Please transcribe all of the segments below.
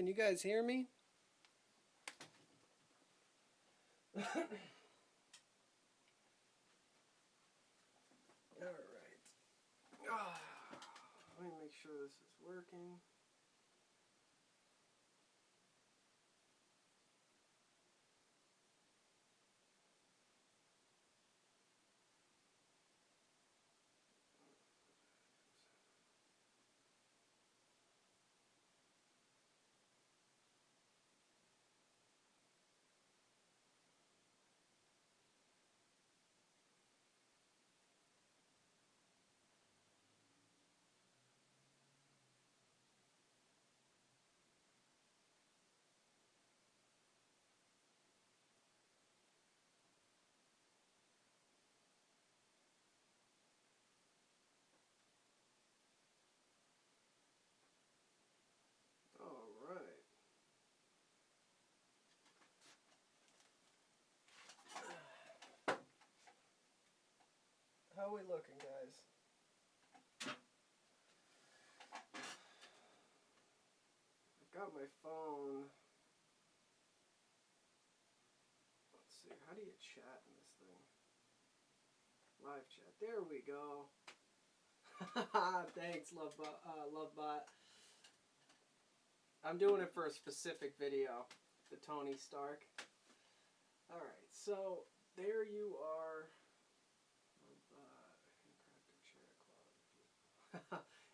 Can you guys hear me? Alright. Let me make sure this is working. Alright. How are we looking, guys? I've got my phone. Let's see, how do you chat in this thing? Live chat. There we go. Thanks, Lovebot. I'm doing it for a specific video, the Tony Stark. Alright, so there you are.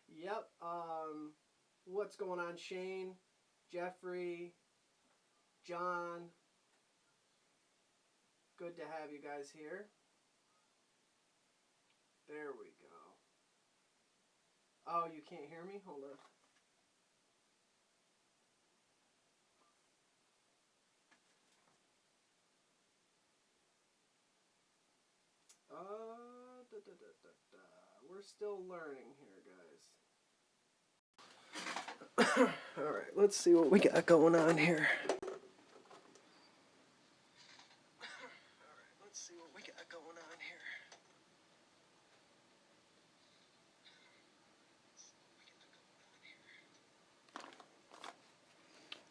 Yep. What's going on, Shane, Jeffrey, John? Good to have you guys here. There we go. Oh, you can't hear me? Hold on. We're still learning here, guys. Alright, let's see what we got going on here.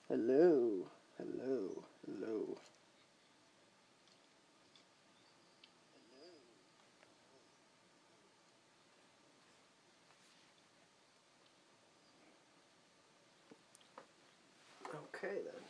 Hello, hello, hello. Okay then.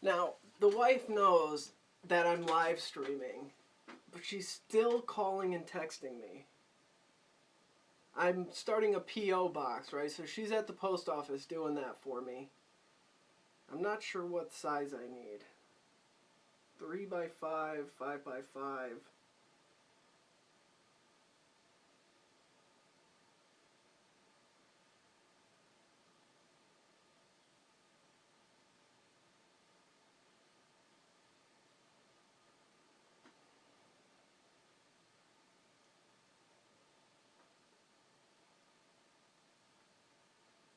Now, the wife knows that I'm live streaming, but she's still calling and texting me. I'm starting a P.O. box, right? So she's at the post office doing that for me. I'm not sure what size I need. 3x5, 5x5.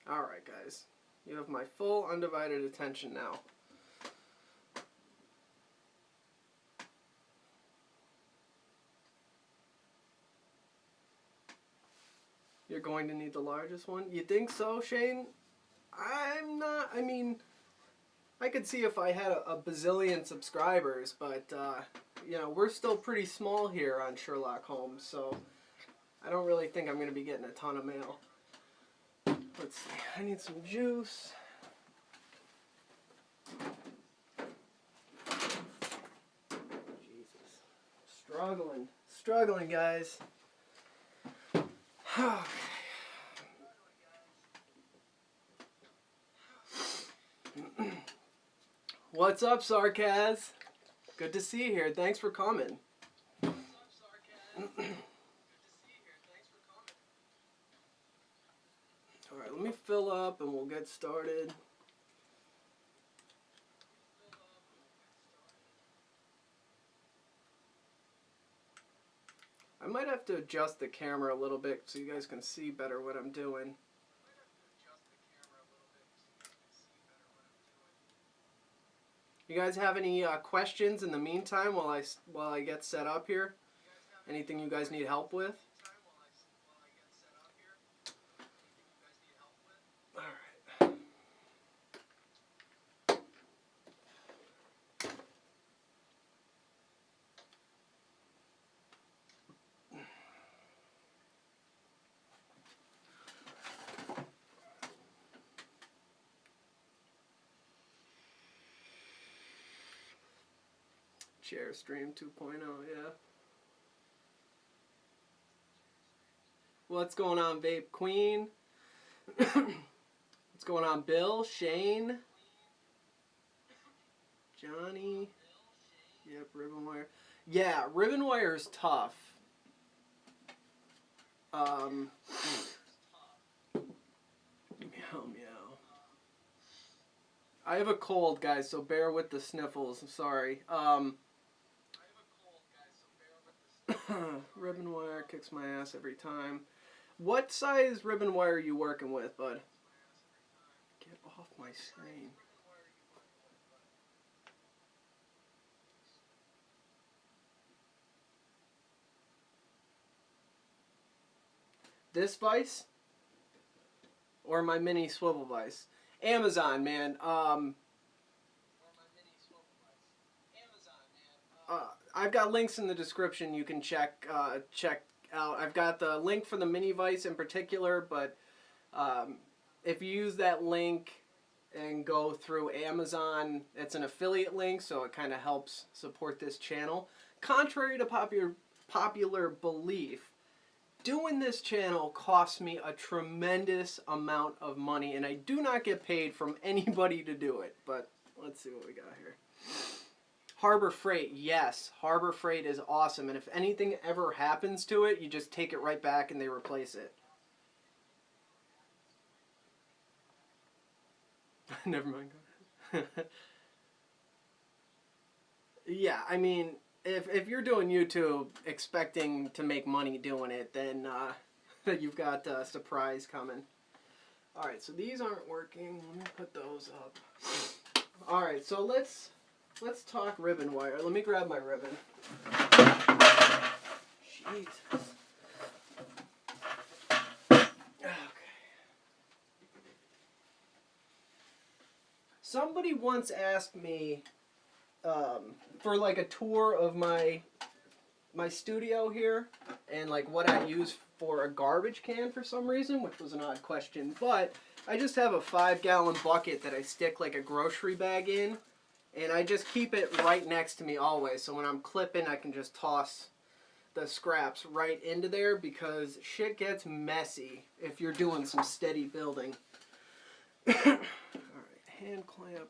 Alright, guys. You have my full, undivided attention now. You're going to need the largest one? You think so, Shane? I'm not, I mean, I could see if I had a bazillion subscribers, but, you know, we're still pretty small here on Sherlock Holmes, so I don't really think I'm going to be getting a ton of mail. Let's see, I need some juice. Jesus. Struggling, guys. What's up, Sarkaz? Good to see you here. Thanks for coming. Alright, let me fill up and we'll get started. I might have to adjust the camera a little bit so you guys can see better what I'm doing. You guys have any questions in the meantime while I get set up here? Anything you guys need help with? All right. Share stream 2.0, yeah. What's going on, Vape Queen? What's going on, Bill? Shane? Johnny? Yep, ribbon wire. Yeah, ribbon wire is tough. Meow, meow. I have a cold, guys, so bear with the sniffles. I'm sorry. Ribbon wire kicks my ass every time. What size ribbon wire are you working with, bud? Get off my screen. This vise? Or my mini swivel vise? Amazon, man. I've got links in the description you can check out. I've got the link for the mini vise in particular, but if you use that link and go through Amazon, it's an affiliate link, so it kind of helps support this channel. Contrary to popular belief, doing this channel costs me a tremendous amount of money, and I do not get paid from anybody to do it. But let's see what we got here. Harbor Freight, yes. Harbor Freight is awesome, and if anything ever happens to it, you just take it right back and they replace it. Never mind. Go ahead. Yeah, I mean, if you're doing YouTube expecting to make money doing it, then you've got a surprise coming. All right, so these aren't working. Let me put those up. All right, so let's talk ribbon wire. Let me grab my ribbon. Jesus. Okay. Somebody once asked me for like a tour of my studio here and like what I use for a garbage can for some reason, which was an odd question, but I just have a 5-gallon bucket that I stick like a grocery bag in, and I just keep it right next to me always, so when I'm clipping I can just toss the scraps right into there because shit gets messy if you're doing some steady building. Alright, hand clamp.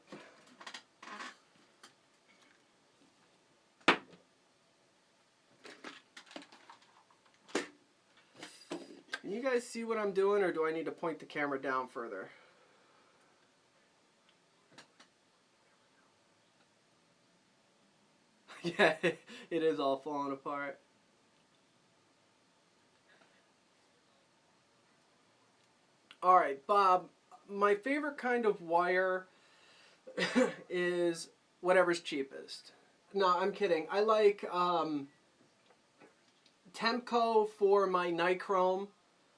Can you guys see what I'm doing, or do I need to point the camera down further? Yeah, it is all falling apart. Alright, Bob, my favorite kind of wire is whatever's cheapest. No, I'm kidding. I like Temco for my nichrome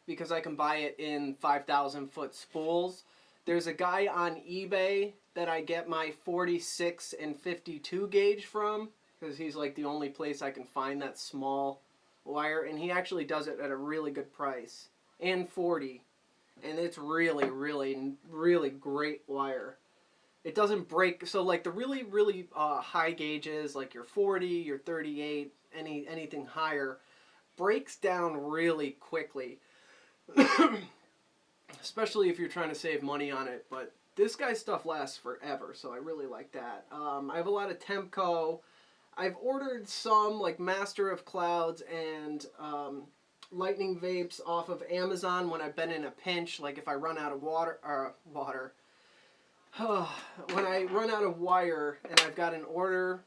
because I can buy it in 5,000 foot spools. There's a guy on eBay that I get my 46 and 52 gauge from because he's like the only place I can find that small wire, and he actually does it at a really good price. And 40. And it's really, really, really great wire. It doesn't break. So like the really, really high gauges, like your 40, your 38, anything higher, breaks down really quickly. Especially if you're trying to save money on it. But this guy's stuff lasts forever, so I really like that. I have a lot of Temco. I've ordered some like Master of Clouds and Lightning Vapes off of Amazon when I've been in a pinch, like if I run out of water, when I run out of wire and I've got an order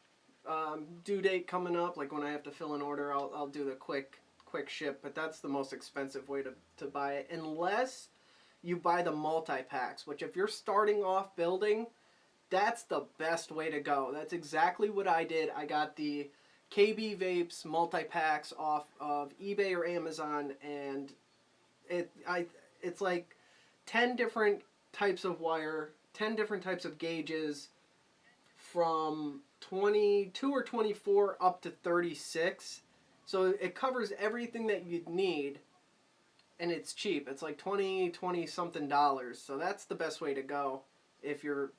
due date coming up, like when I have to fill an order, I'll do the quick quick ship, but that's the most expensive way to buy it. Unless you buy the multi-packs, which if you're starting off building, that's the best way to go. That's exactly what I did. I got the KB Vapes multi-packs off of eBay or Amazon, and it's like 10 different types of wire, 10 different types of gauges, from 22 or 24 up to 36. So it covers everything that you'd need, and it's cheap. It's like 20 something dollars. So that's the best way to go if you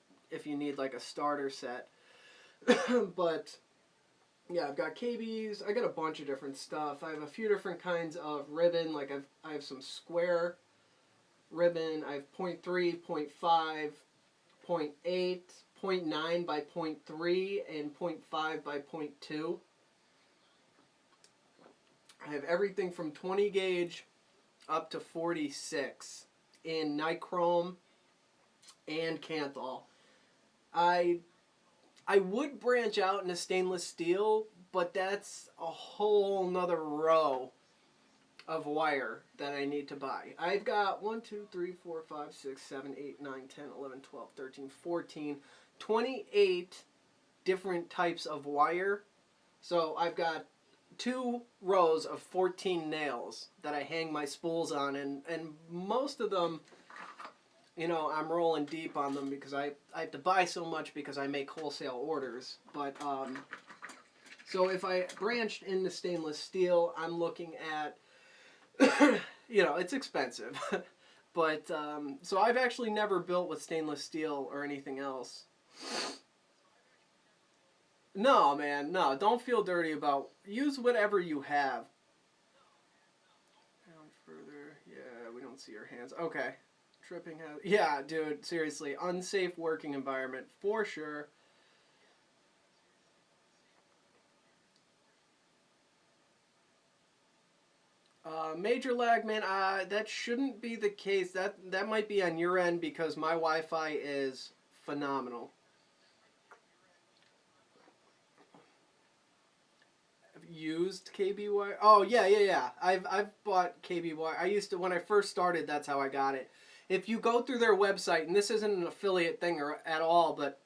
need like a starter set. But yeah, I've got KBs. I got a bunch of different stuff. I have a few different kinds of ribbon. Like I have some square ribbon. I have 0.3, 0.5, 0.8, 0.9 by 0.3, and 0.5 by 0.2. I have everything from 20 gauge up to 46 in nichrome and kanthal. I would branch out into stainless steel, but that's a whole nother row of wire that I need to buy. I've got 1, 2, 3, 4, 5, 6, 7, 8, 9, 10, 11, 12, 13, 14, 28 different types of wire. So I've got 2 rows of 14 nails that I hang my spools on, and most of them, you know, I'm rolling deep on them because I have to buy so much because I make wholesale orders. But so if I branched into stainless steel, I'm looking at, you know, it's expensive. But so I've actually never built with stainless steel or anything else. No, man, no. Don't feel dirty about. Use whatever you have. Down further. Yeah, we don't see your hands. Okay. Tripping hazard. Yeah, dude, seriously. Unsafe working environment, for sure. Major lag, man, that shouldn't be the case. That might be on your end because my Wi-Fi is phenomenal. Have you used KB wire? Oh, yeah. I've bought KB wire. I used to, when I first started, that's how I got it. If you go through their website, and this isn't an affiliate thing at all, but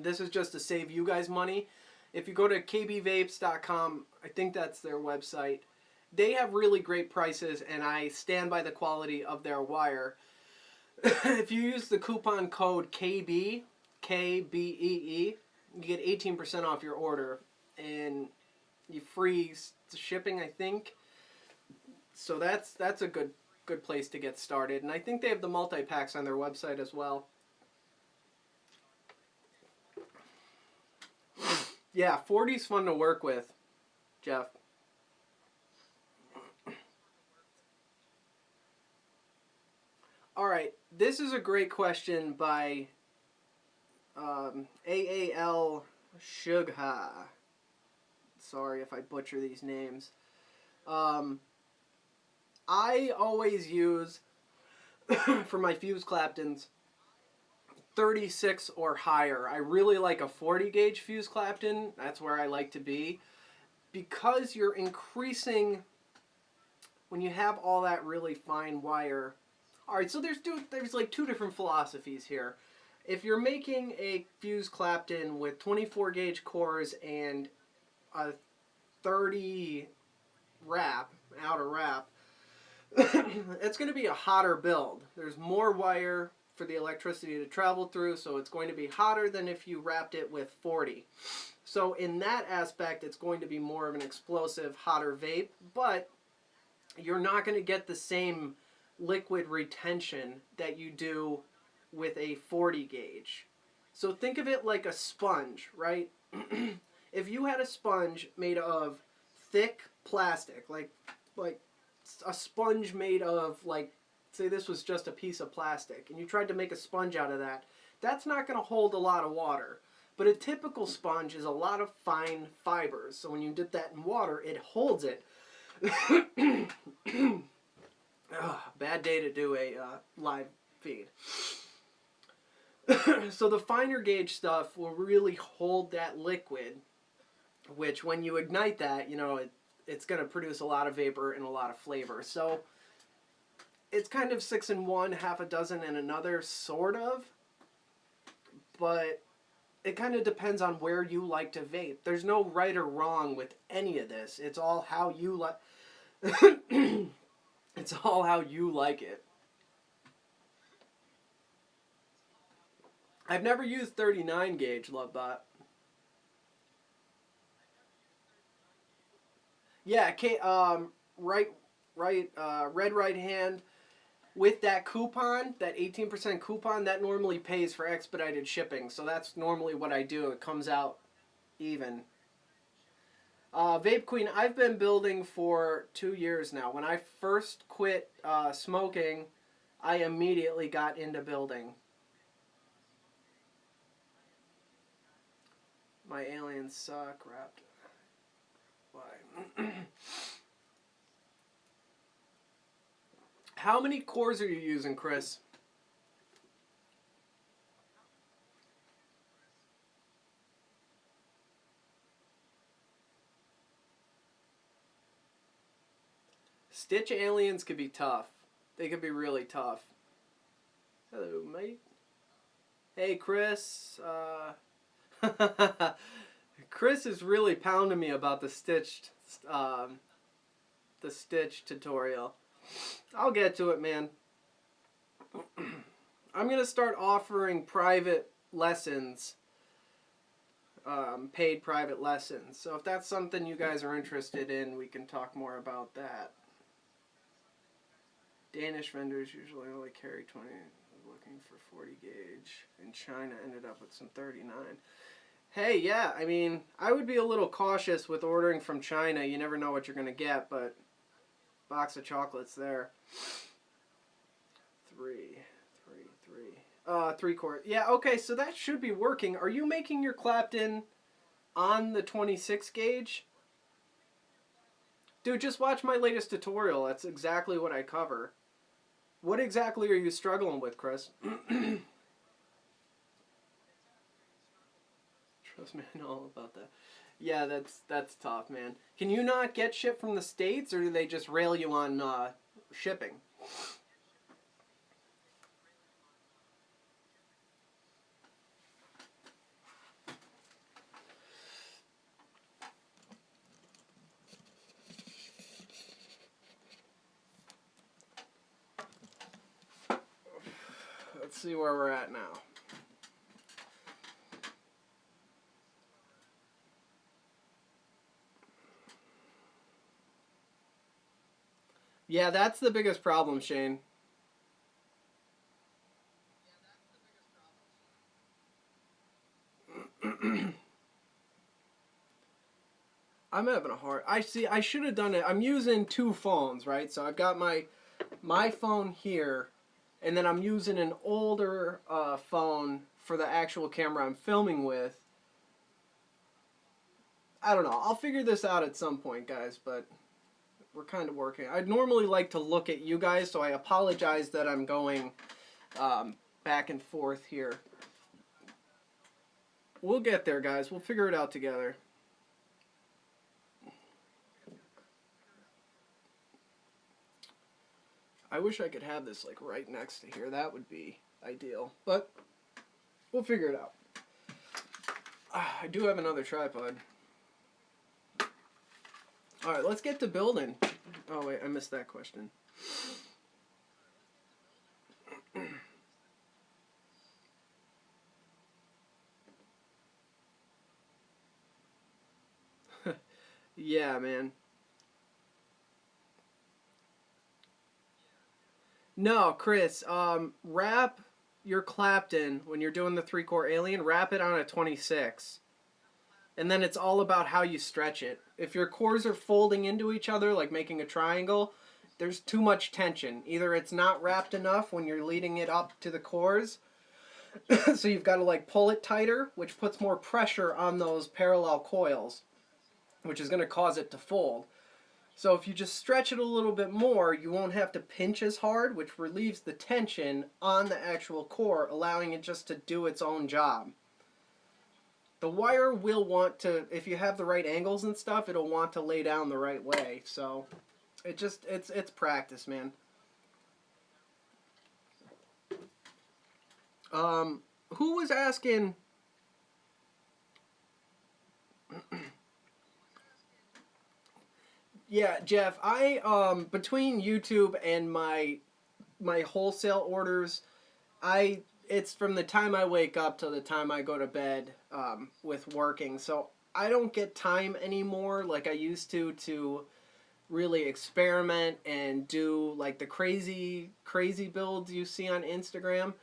this is just to save you guys money. If you go to kbvapes.com, I think that's their website. They have really great prices, and I stand by the quality of their wire. If you use the coupon code KB, KBEE, you get 18% off your order, and you free shipping, I think. So that's a good place to get started, and I think they have the multi-packs on their website as well. Yeah, 40's fun to work with, Jeff. All right, this is a great question by AAL Shugha. Sorry if I butcher these names. I always use, for my fuse Claptons, 36 or higher. I really like a 40 gauge fuse Clapton. That's where I like to be. Because you're increasing, when you have all that really fine wire. Alright, so there's like 2 different philosophies here. If you're making a fuse Clapton with 24 gauge cores and a 30 wrap, outer wrap, it's going to be a hotter build. There's more wire for the electricity to travel through, so it's going to be hotter than if you wrapped it with 40. So in that aspect, it's going to be more of an explosive, hotter vape, but you're not going to get the same liquid retention that you do with a 40 gauge. So think of it like a sponge, right? If you had a sponge made of thick plastic, like a sponge made of, like, say this was just a piece of plastic, and you tried to make a sponge out of that, that's not going to hold a lot of water. But a typical sponge is a lot of fine fibers, so when you dip that in water, it holds it. Bad day to do a live feed. So the finer gauge stuff will really hold that liquid, which when you ignite that, you know, it's going to produce a lot of vapor and a lot of flavor. So it's kind of 6 in one, half a dozen in another, sort of. But it kind of depends on where you like to vape. There's no right or wrong with any of this. It's all how you like. It's all how you like it. I've never used 39 gauge, love that. Yeah, red right hand with that coupon, that 18% coupon, that normally pays for expedited shipping. So that's normally what I do. It comes out even. Vape Queen, I've been building for 2 years now. When I first quit smoking, I immediately got into building. My aliens suck, wrapped. Why? How many cores are you using, Chris? Stitch aliens could be tough. They could be really tough. Hello, mate. Hey, Chris. Chris is really pounding me about the stitch tutorial. I'll get to it, man. I'm gonna start offering private lessons, paid private lessons. So if that's something you guys are interested in, we can talk more about that. Danish vendors usually only carry 20. Looking for 40 gauge. In China, ended up with some 39. Hey, yeah, I mean, I would be a little cautious with ordering from China. You never know what you're going to get, but box of chocolates there. 3 quart. Yeah, okay, so that should be working. Are you making your Clapton on the 26 gauge? Dude, just watch my latest tutorial. That's exactly what I cover. What exactly are you struggling with, Chris? Trust me, I know all about that. Yeah, that's tough, man. Can you not get shit from the States, or do they just rail you on shipping? Let's see where we're at now. Yeah, that's the biggest problem, Shane. I'm having a hard... I should have done it. I'm using 2 phones, right? So I've got my phone here, and then I'm using an older phone for the actual camera I'm filming with. I don't know. I'll figure this out at some point, guys, but we're kind of working. I'd normally like to look at you guys, so I apologize that I'm going back and forth here. We'll get there, guys. We'll figure it out together. I wish I could have this like right next to here. That would be ideal, but we'll figure it out. I do have another tripod. All right, let's get to building. Oh wait, I missed that question. Yeah, man. No, Chris, wrap your Clapton when you're doing the 3-core alien, wrap it on a 26. And then it's all about how you stretch it. If your cores are folding into each other, like making a triangle, there's too much tension. Either it's not wrapped enough when you're leading it up to the cores, so you've got to like pull it tighter, which puts more pressure on those parallel coils, which is going to cause it to fold. So if you just stretch it a little bit more, you won't have to pinch as hard, which relieves the tension on the actual core, allowing it just to do its own job. the wire will want to, if you have the right angles and stuff, it'll want to lay down the right way. So it's practice, man. Who was asking? Yeah, Jeff, I between YouTube and my wholesale orders, it's from the time I wake up till the time I go to bed with working. So I don't get time anymore like I used to really experiment and do like the crazy builds you see on Instagram.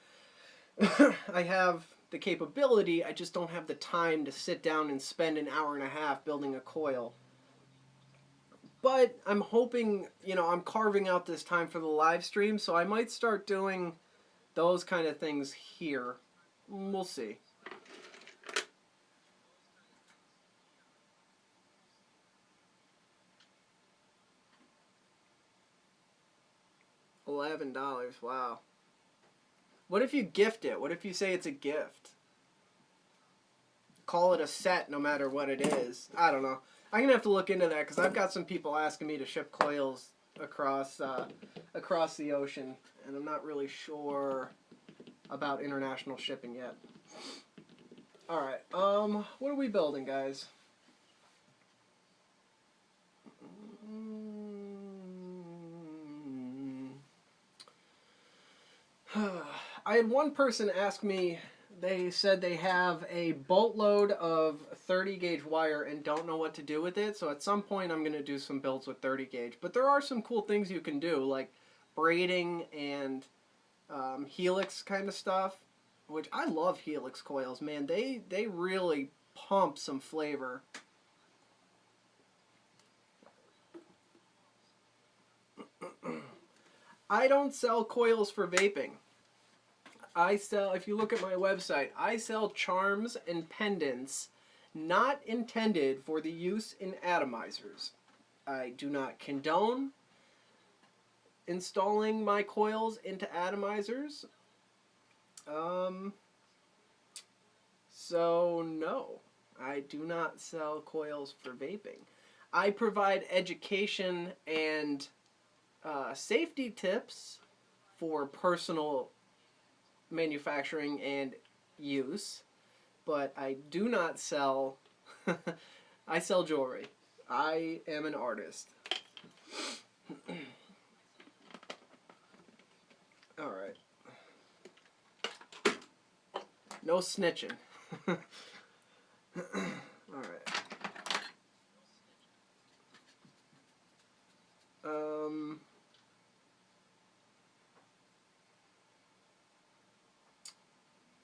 I have the capability, I just don't have the time to sit down and spend an hour and a half building a coil. But I'm hoping, I'm carving out this time for the live stream, so I might start doing those kind of things here. We'll see. $11, wow. What if you gift it? What if you say it's a gift? Call it a set no matter what it is. I don't know. I'm going to have to look into that because I've got some people asking me to ship coils across the ocean, and I'm not really sure about international shipping yet. All right. What are we building, guys? I had one person ask me, they said they have a boatload of 30 gauge wire and don't know what to do with it. So at some point I'm going to do some builds with 30 gauge. But there are some cool things you can do, like braiding and helix kind of stuff, which I love helix coils, man. They really pump some flavor. I don't sell coils for vaping. I sell, if you look at my website, I sell charms and pendants not intended for the use in atomizers. I do not condone installing my coils into atomizers. So no, I do not sell coils for vaping. I provide education and safety tips for personal manufacturing and use, but I do not sell I sell jewelry. I am an artist. All right. No snitching. All right.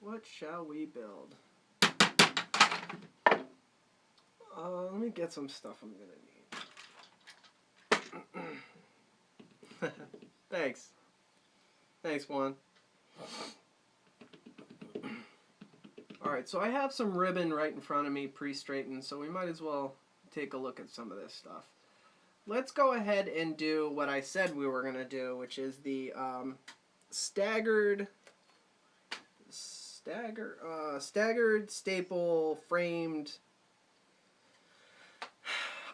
What shall we build? Let me get some stuff I'm gonna need. Thanks. Thanks, Juan. Alright, so I have some ribbon right in front of me pre-straightened, so we might as well take a look at some of this stuff. Let's go ahead and do what I said we were going to do, which is the staggered staple framed.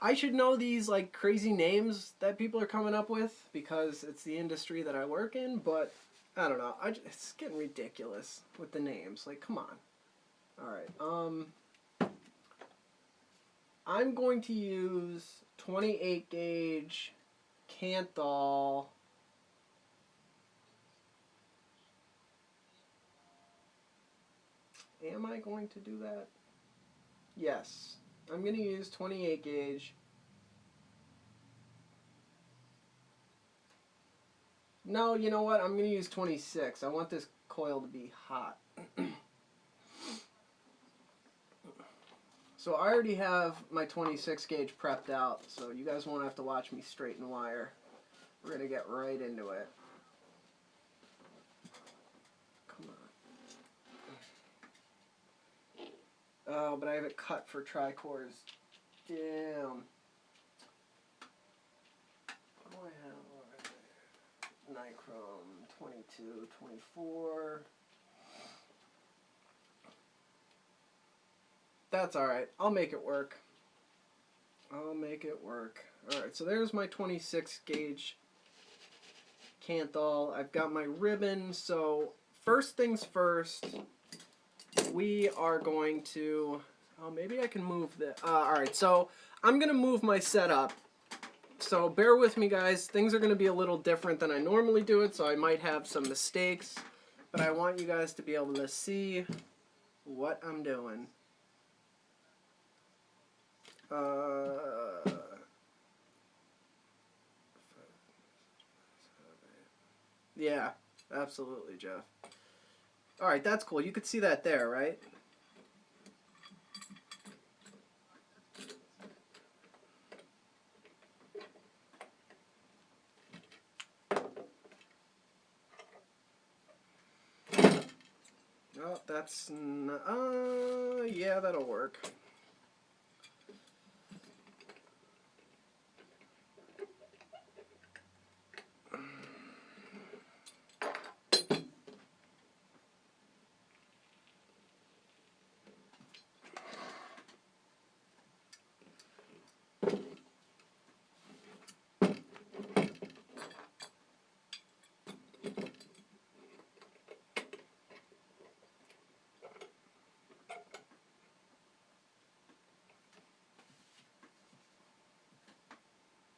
I should know these like crazy names that people are coming up with because it's the industry that I work in, but I don't know. It's getting ridiculous with the names. Like, come on. All right. I'm going to use 28 gauge kanthal. Am I going to do that? Yes. I'm going to use 28 gauge. No, you know what? I'm going to use 26. I want this coil to be hot. So I already have my 26 gauge prepped out, so you guys won't have to watch me straighten wire. We're going to get right into it. Come on. Oh, but I have it cut for tricores. Damn. What do I have? Nichrome 22, 24. That's alright. I'll make it work. I'll make it work. Alright, so there's my 26 gauge kanthal. I've got my ribbon. So first things first, we are going to... Oh, maybe I can move the... Alright, so I'm going to move my setup. So bear with me, guys. Things are going to be a little different than I normally do it, so I might have some mistakes. But I want you guys to be able to see what I'm doing. Yeah, absolutely, Jeff. Alright, that's cool. You could see that there, right? Oh, that's... yeah, that'll work.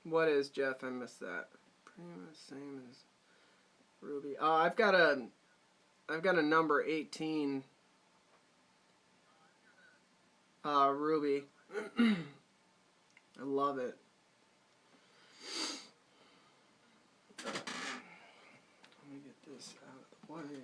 What is, Jeff? I missed that. Pretty much same as Ruby. Oh, I've got a number 18 Ruby. I love it. Let me get this out of the way.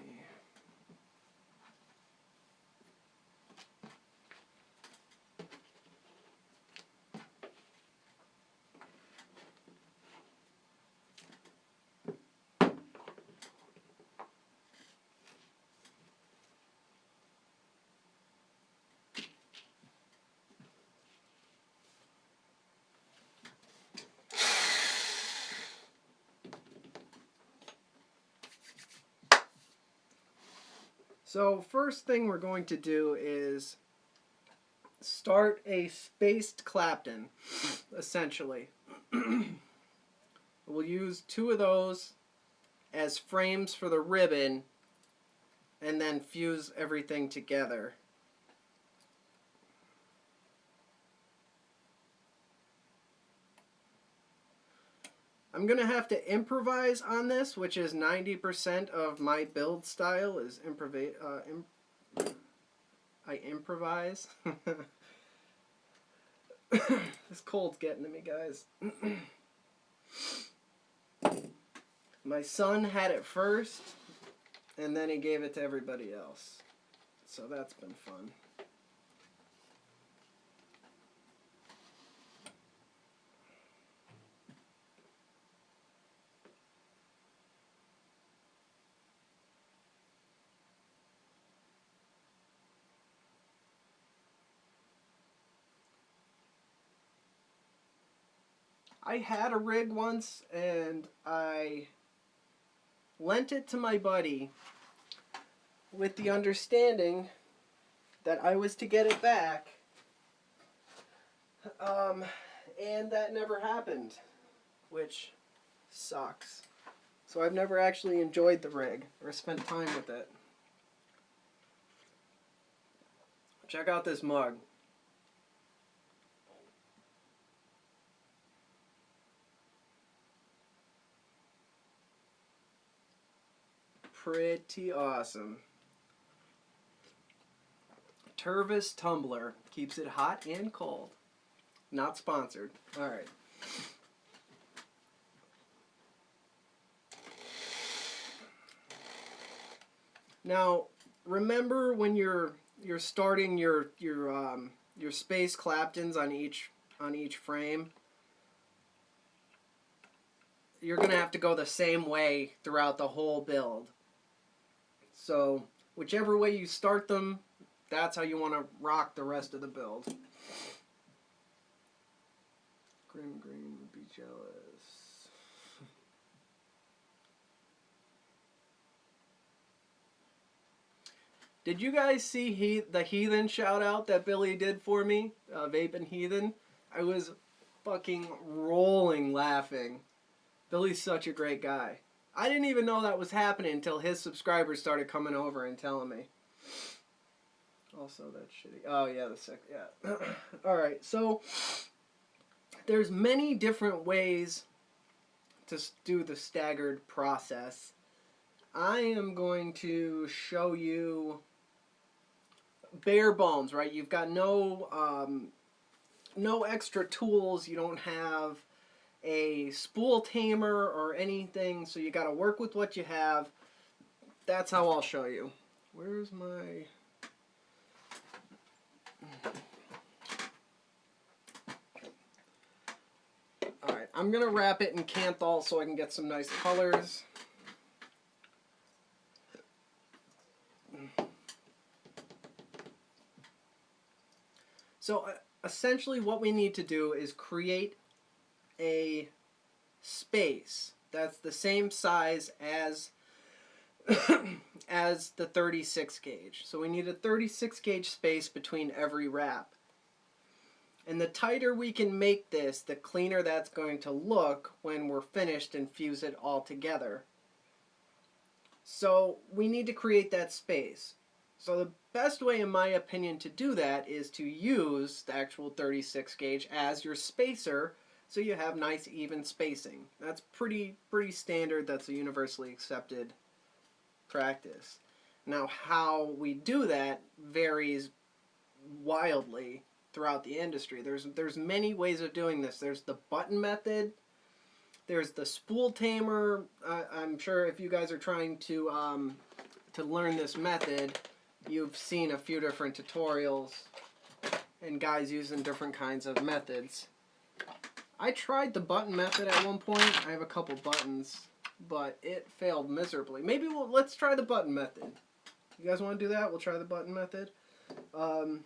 So first thing we're going to do is start a spaced Clapton, essentially. We'll use 2 of those as frames for the ribbon and then fuse everything together. I'm going to have to improvise on this, which is 90% of my build style is I improvise. This cold's getting to me, guys. My son had it first, and then he gave it to everybody else. So that's been fun. I had a rig once, and I lent it to my buddy with the understanding that I was to get it back, and that never happened, which sucks. So I've never actually enjoyed the rig or spent time with it. Check out this mug. Pretty awesome. Tervis tumbler. Keeps it hot and cold. Not sponsored. Alright. Now, remember when you're starting your space Claptons on each frame, you're going to have to go the same way throughout the whole build. So, whichever way you start them, that's how you want to rock the rest of the build. Green would be jealous. Did you guys see the Heathen shout out that Billy did for me? Vaping Heathen? I was fucking rolling laughing. Billy's such a great guy. I didn't even know that was happening until his subscribers started coming over and telling me. Also, that's shitty. Oh, yeah, yeah. Alright, so there's many different ways to do the staggered process. I am going to show you bare bones, right? You've got no extra tools. You don't have a spool tamer or anything, so you got to work with what you have. That's how I'll show you. Where's my... Alright, I'm going to wrap it in kanthal so I can get some nice colors. So essentially what we need to do is create a space that's the same size as as the 36 gauge. So we need a 36 gauge space between every wrap. And the tighter we can make this, the cleaner that's going to look when we're finished and fuse it all together. So we need to create that space. So the best way, in my opinion, to do that is to use the actual 36 gauge as your spacer so you have nice even spacing. That's pretty standard. That's a universally accepted practice. Now how we do that varies wildly throughout the industry. There's many ways of doing this. There's the button method. There's the spool tamer. I'm sure if you guys are trying to learn this method, you've seen a few different tutorials and guys using different kinds of methods. I tried the button method at one point. I have a couple buttons, but it failed miserably. Maybe let's try the button method. You guys want to do that? We'll try the button method. I'm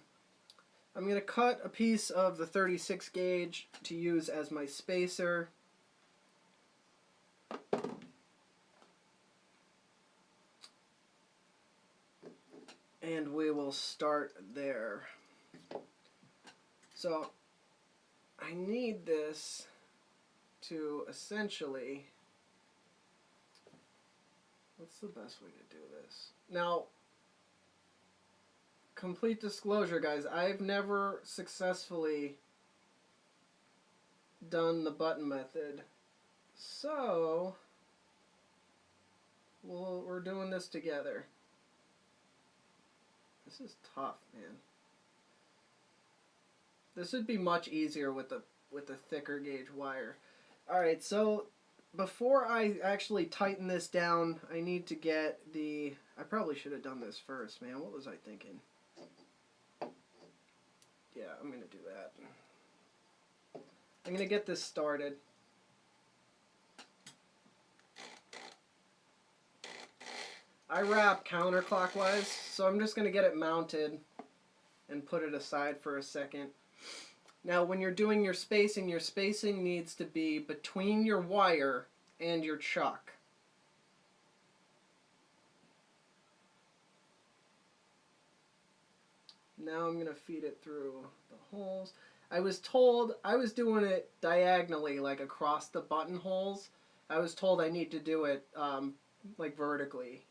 going to cut a piece of the 36 gauge to use as my spacer. And we will start there. So I need this to essentially, what's the best way to do this? Now, complete disclosure, guys, I've never successfully done the button method. So we're doing this together. This is tough, man. This would be much easier with the thicker gauge wire. Alright, so before I actually tighten this down, I need to get the... I probably should have done this first, man. What was I thinking? Yeah, I'm going to do that. I'm going to get this started. I wrap counterclockwise, so I'm just going to get it mounted and put it aside for a second. Now, when you're doing your spacing needs to be between your wire and your chuck. Now I'm going to feed it through the holes. I was told I was doing it diagonally, like across the buttonholes. I was told I need to do it like vertically.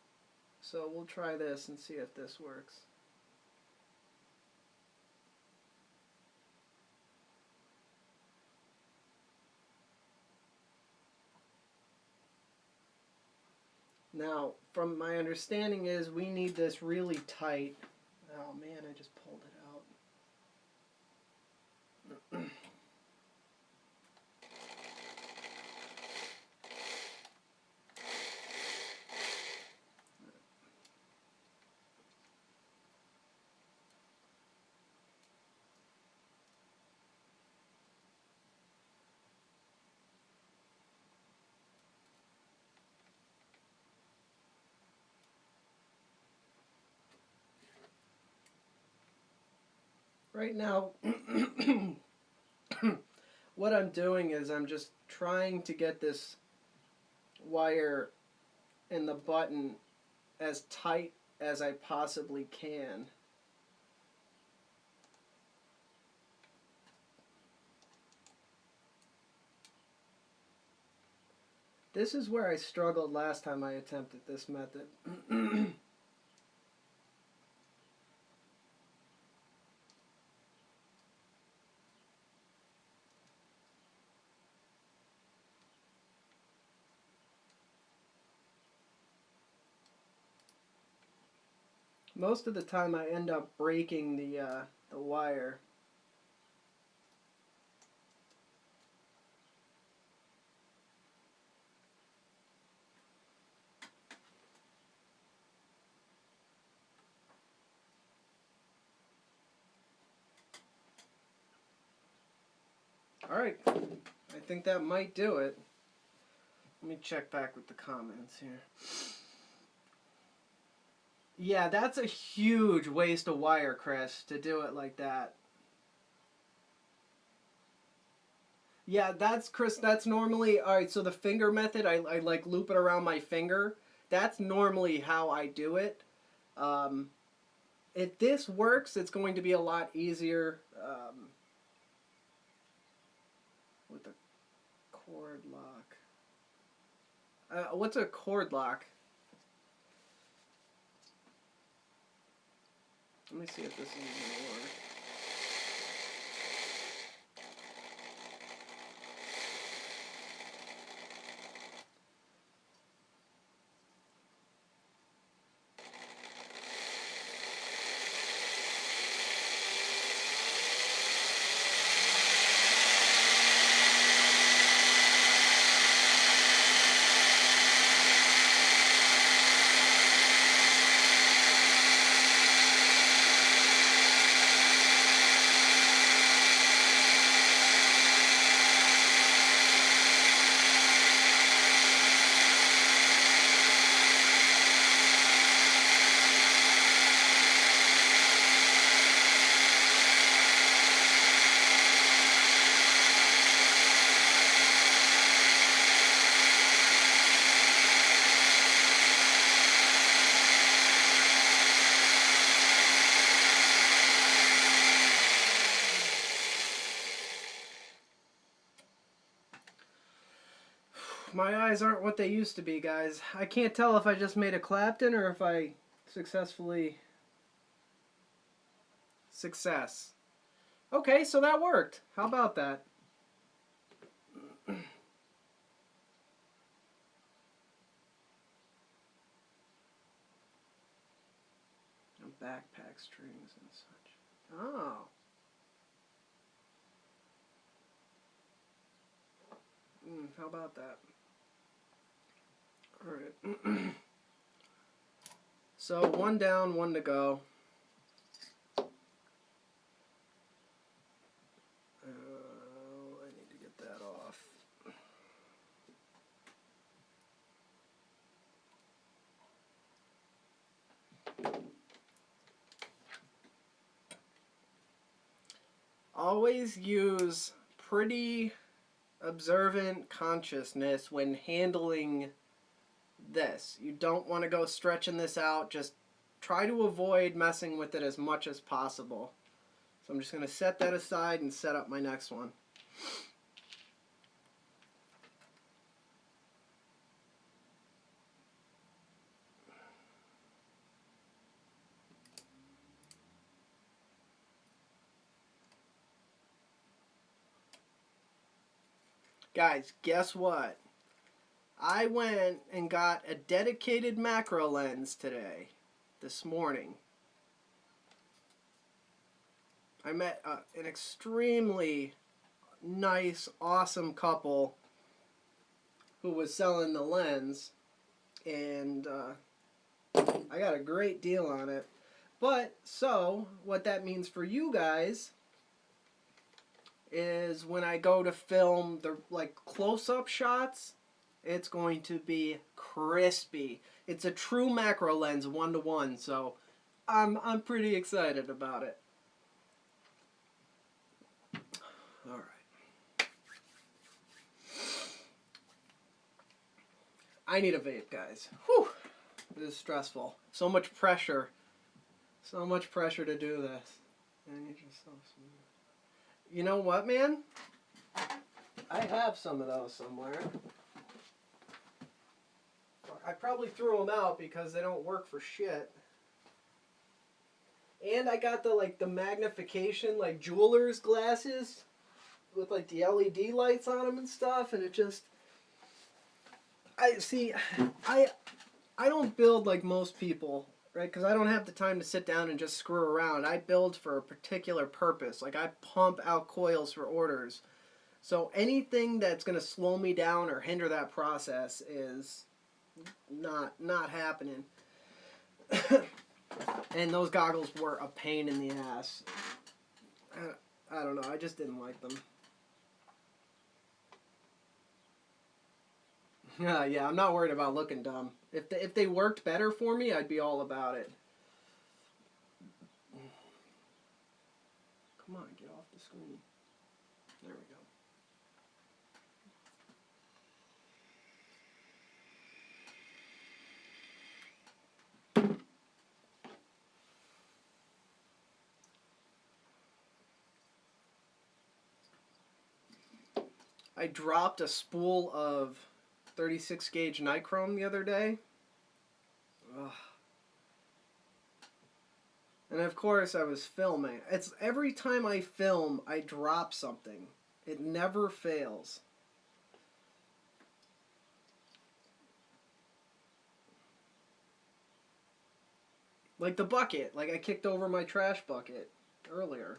So we'll try this and see if this works. Now, from my understanding is we need this really tight. Oh man, I just pulled it out. Right now, what I'm doing is I'm just trying to get this wire and the button as tight as I possibly can. This is where I struggled last time I attempted this method. Most of the time I end up breaking the wire. Alright, I think that might do it. Let me check back with the comments here. Yeah, that's a huge waste of wire, Chris, to do it like that. Yeah, that's, Chris, that's normally, alright, so the finger method, I like loop it around my finger. That's normally how I do it. If this works, it's going to be a lot easier with a cord lock. What's a cord lock? Let me see if this is going to work. My eyes aren't what they used to be, guys. I can't tell if I just made a Clapton or if I successfully... Success. Okay, so that worked. How about that? Backpack strings and such. Oh. How about that? Alright. So, one down, one to go. I need to get that off. Always use pretty observant consciousness when handling this. You don't want to go stretching this out. Just try to avoid messing with it as much as possible. So I'm just going to set that aside and set up my next one. Guys, guess what? I went and got a dedicated macro lens today, this morning. I met an extremely nice, awesome couple who was selling the lens, and I got a great deal on it. But, so, what that means for you guys is when I go to film the close-up shots, it's going to be crispy. It's a true macro lens 1-to-1, so I'm pretty excited about it. All right. I need a vape, guys. Whew. It is stressful. So much pressure. So much pressure to do this. And you're just so smooth. You know what, man? I have some of those somewhere. I probably threw them out because they don't work for shit. And I got the magnification, like jeweler's glasses with like the LED lights on them and stuff, and it just... I don't build like most people, right? Because I don't have the time to sit down and just screw around. I build for a particular purpose. Like I pump out coils for orders. So anything that's going to slow me down or hinder that process is not happening. And those goggles were a pain in the ass. I don't know. I just didn't like them. Yeah, I'm not worried about looking dumb. If they worked better for me, I'd be all about it. Come on, get off the screen. There we go. I dropped a spool of 36 gauge nichrome the other day. Ugh. And of course I was filming. It's every time I film, I drop something. It never fails. Like the bucket. Like I kicked over my trash bucket earlier.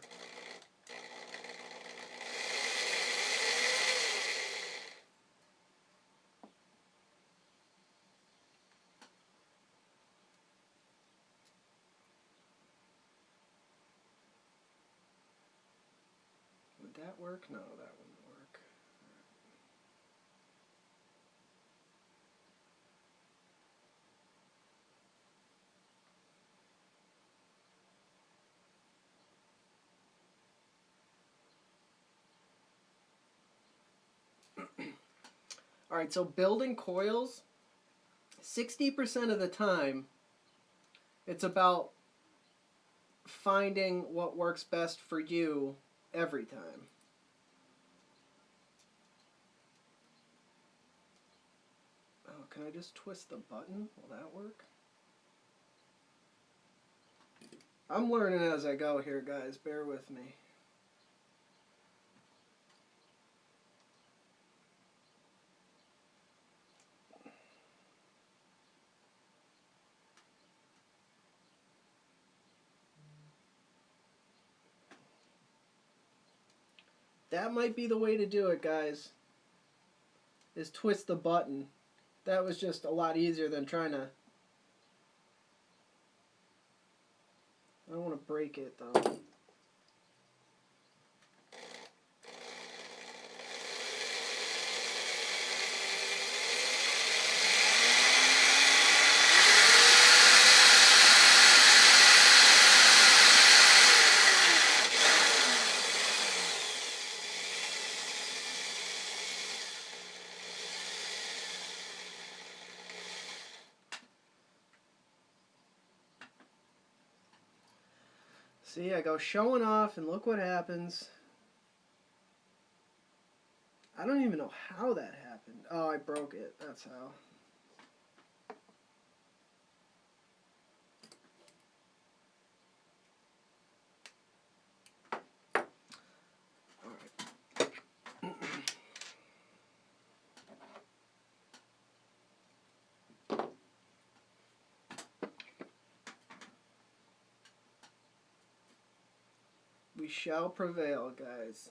Would that work? No, that wouldn't work. Alright, so building coils, 60% of the time, it's about finding what works best for you every time. Oh, can I just twist the button? Will that work? I'm learning as I go here, guys. Bear with me. That might be the way to do it, guys, is twist the button. That was just a lot easier than trying to... I don't want to break it, though. See, I go showing off, and look what happens. I don't even know how that happened. Oh, I broke it. That's how. We shall prevail, guys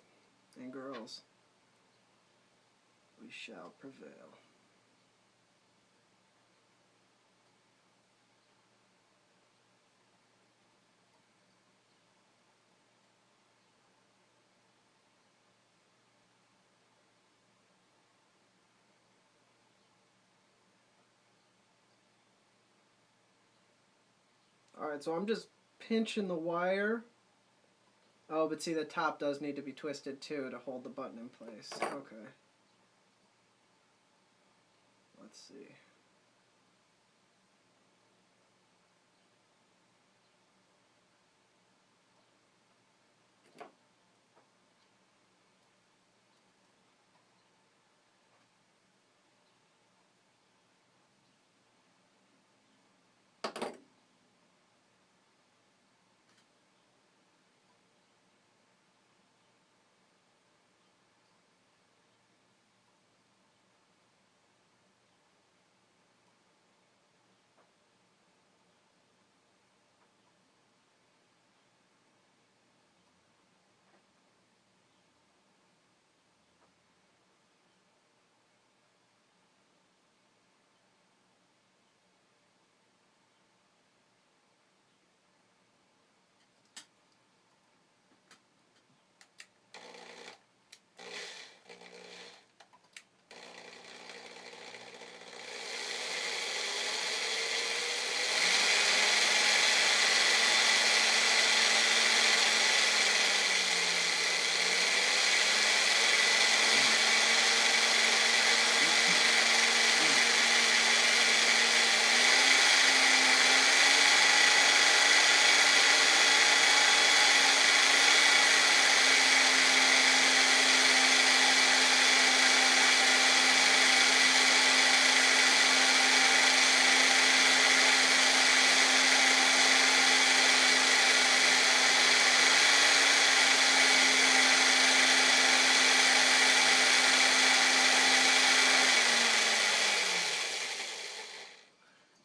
and girls. We shall prevail. Alright, so I'm just pinching the wire. Oh, but see, the top does need to be twisted too to hold the button in place. Okay. Let's see.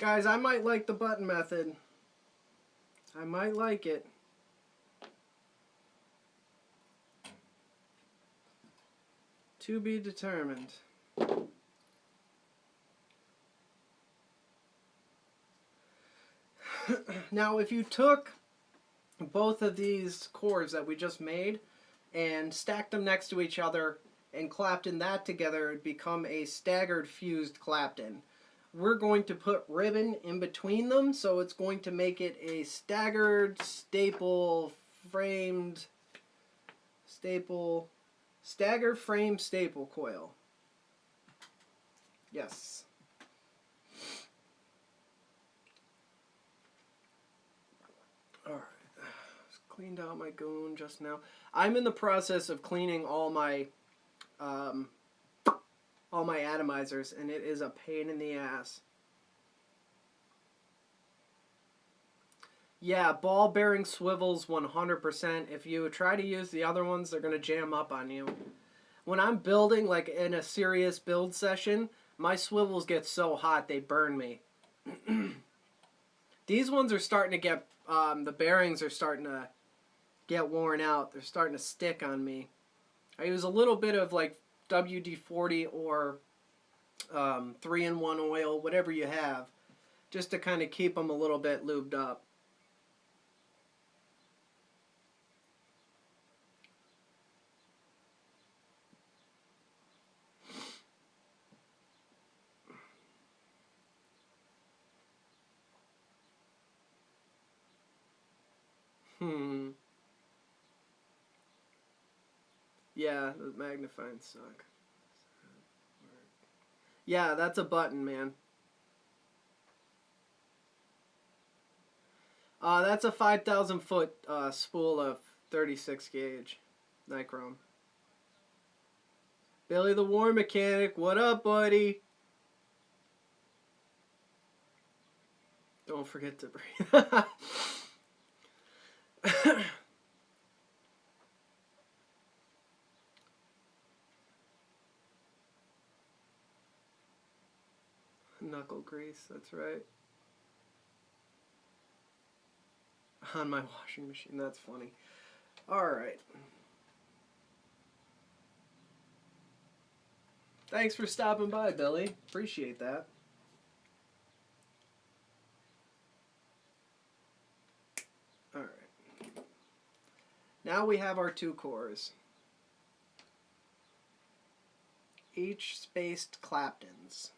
Guys, I might like the button method. I might like it. To be determined. Now, if you took both of these chords that we just made and stacked them next to each other and Clapton that together, it would become a staggered fused Clapton. We're going to put ribbon in between them, so it's going to make it a staggered staggered frame staple coil. Yes. Alright. Just cleaned out my goon just now. I'm in the process of cleaning all my atomizers, and it is a pain in the ass. Yeah, ball bearing swivels 100%. If you try to use the other ones, they're going to jam up on you. When I'm building, like in a serious build session, my swivels get so hot they burn me. These ones are starting to get, the bearings are starting to get worn out. They're starting to stick on me. I use a little bit of like WD-40 or 3-in-1 oil, whatever you have, just to kind of keep them a little bit lubed up. Yeah, the magnifying suck. Yeah, that's a button, man. That's a 5,000 foot spool of 36 gauge nichrome. Billy the War Mechanic, what up, buddy? Don't forget to breathe. Knuckle grease, that's right. On my washing machine, that's funny. Alright. Thanks for stopping by, Billy. Appreciate that. Alright. Now we have our two cores. Each spaced Claptons.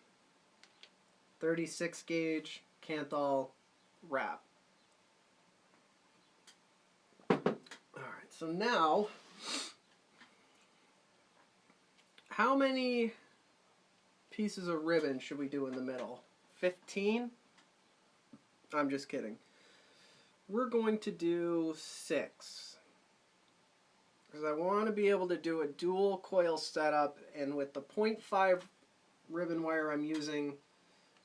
36 gauge kanthal wrap. Alright, so now, how many pieces of ribbon should we do in the middle? 15? I'm just kidding. We're going to do 6. Because I want to be able to do a dual coil setup, and with the 0.5 ribbon wire I'm using,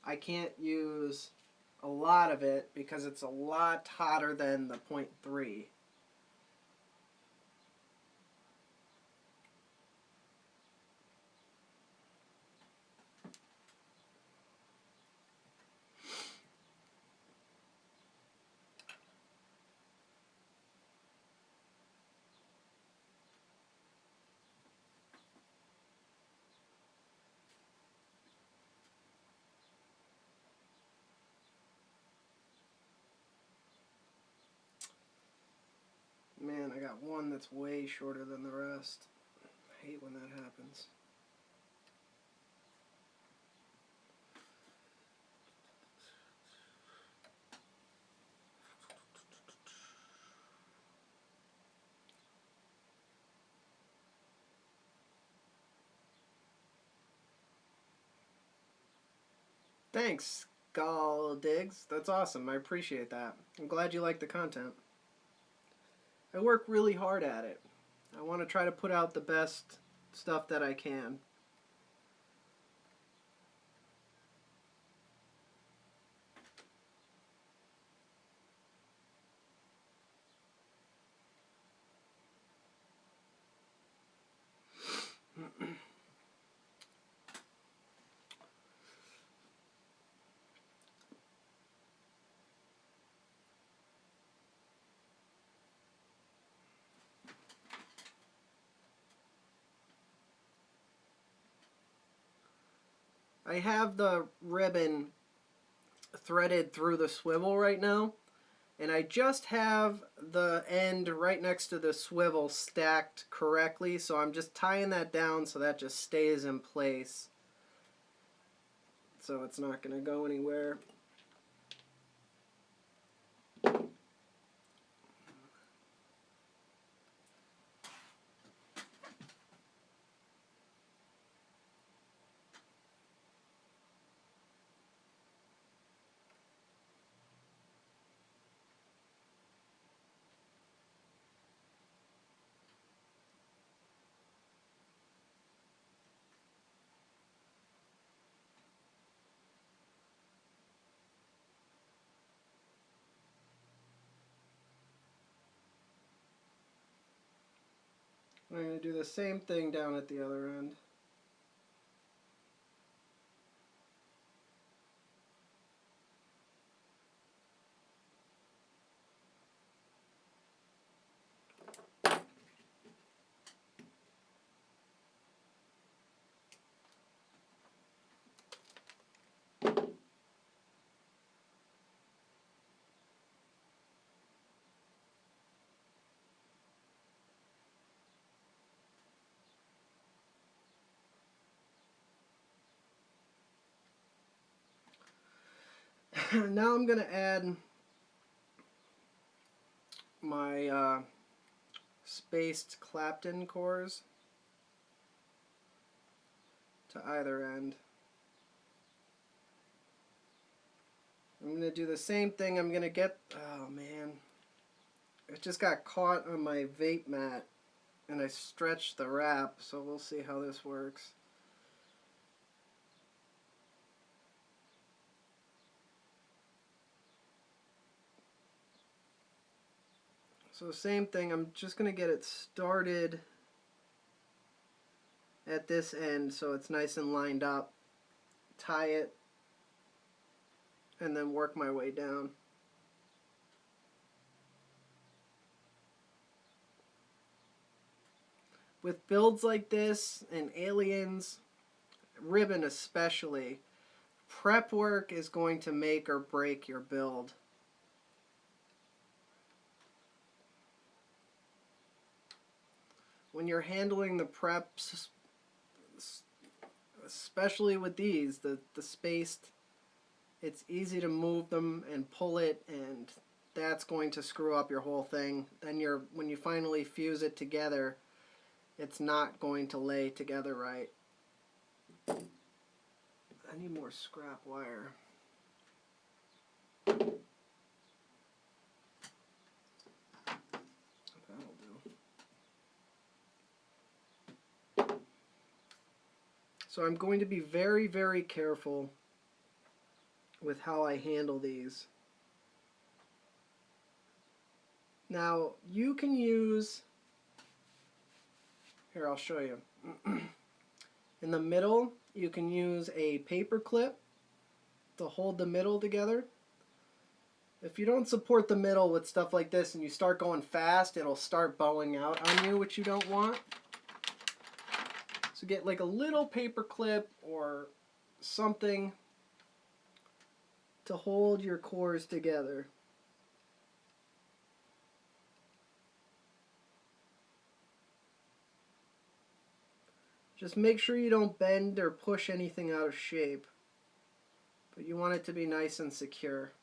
I can't use a lot of it because it's a lot hotter than the 0.3. Man, I got one that's way shorter than the rest. I hate when that happens. Thanks, Diggs. That's awesome. I appreciate that. I'm glad you like the content. I work really hard at it. I want to try to put out the best stuff that I can. I have the ribbon threaded through the swivel right now, and I just have the end right next to the swivel stacked correctly, so I'm just tying that down so that just stays in place, so it's not going to go anywhere. I'm going to do the same thing down at the other end. Now I'm going to add my spaced Clapton cores to either end. I'm going to do the same thing. I'm going to get, oh man, it just got caught on my vape mat and I stretched the wrap, so we'll see how this works. So same thing, I'm just going to get it started at this end so it's nice and lined up, tie it, and then work my way down. With builds like this and aliens, ribbon especially, prep work is going to make or break your build. When you're handling the preps, especially with these, the spaced, it's easy to move them and pull it, and that's going to screw up your whole thing. Then when you finally fuse it together, it's not going to lay together right. I need more scrap wire. So I'm going to be very, very careful with how I handle these. Now, you can use, here I'll show you. In the middle, you can use a paper clip to hold the middle together. If you don't support the middle with stuff like this and you start going fast, it'll start bowing out on you, which you don't want. So get like a little paper clip or something to hold your cores together. Just make sure you don't bend or push anything out of shape, but you want it to be nice and secure.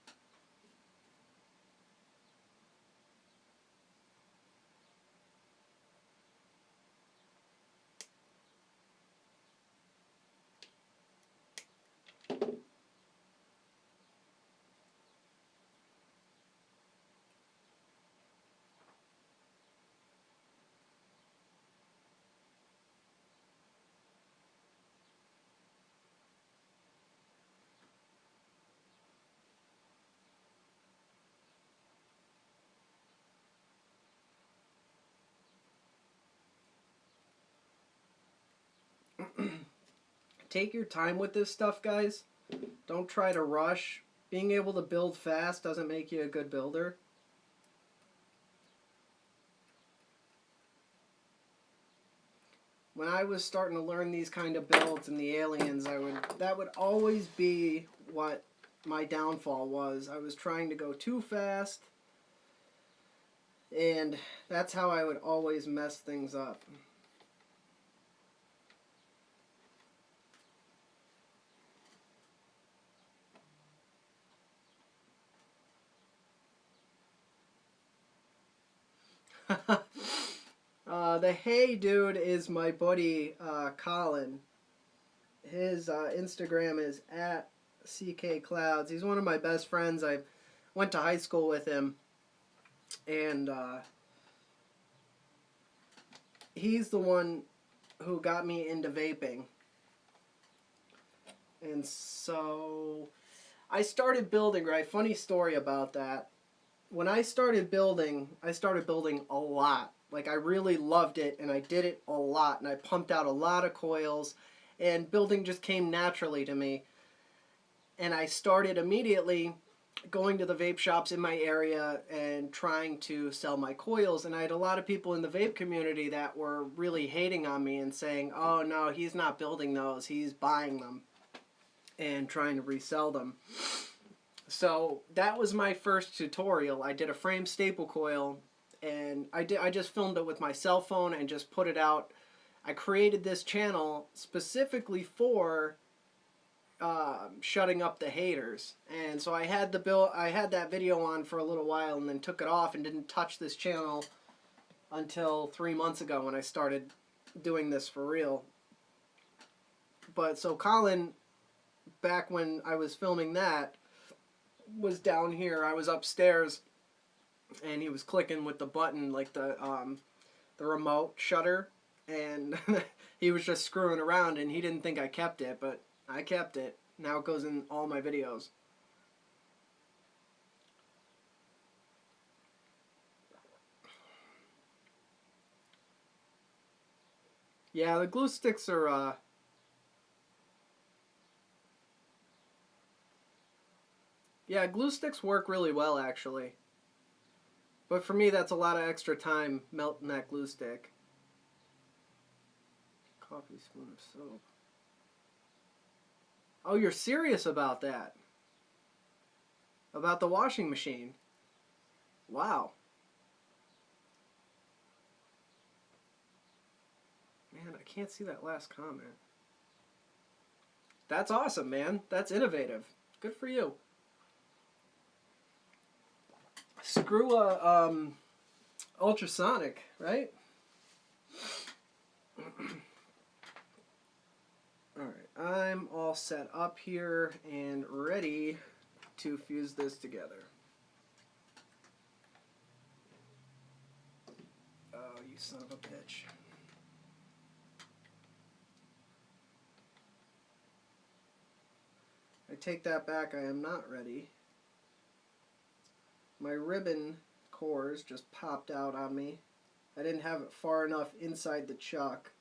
Take your time with this stuff, guys. Don't try to rush. Being able to build fast doesn't make you a good builder. when I was starting to learn these kind of builds and the aliens, that would always be what my downfall was. I was trying to go too fast, and that's how I would always mess things up. The Hey Dude is my buddy Colin. His Instagram is at @CKClouds. He's one of my best friends. I went to high school with him, and he's the one who got me into vaping. And so I started building, right? Funny story about that. When I started building a lot. Like, I really loved it, and I did it a lot, and I pumped out a lot of coils, and building just came naturally to me. And I started immediately going to the vape shops in my area and trying to sell my coils. And I had a lot of people in the vape community that were really hating on me and saying, oh no, he's not building those, he's buying them and trying to resell them. So that was my first tutorial. I did a frame staple coil, and I just filmed it with my cell phone and just put it out. I created this channel specifically for shutting up the haters, and so I had that video on for a little while, and then took it off and didn't touch this channel until 3 months ago when I started doing this for real. But so Colin, back when I was filming that, was down here. I was upstairs, and he was clicking with the button, like the remote shutter, and he was just screwing around, and he didn't think I kept it, but I kept it. Now it goes in all my videos. Yeah, the glue sticks are yeah, glue sticks work really well, actually. But for me, that's a lot of extra time melting that glue stick. Coffee spoon of soap. Oh, you're serious about that? About the washing machine? Wow. Man, I can't see that last comment. That's awesome, man. That's innovative. Good for you. Screw a ultrasonic, right? Alright, I'm all set up here and ready to fuse this together. Oh, you son of a bitch. I take that back, I am not ready. My ribbon cores just popped out on me. I didn't have it far enough inside the chuck.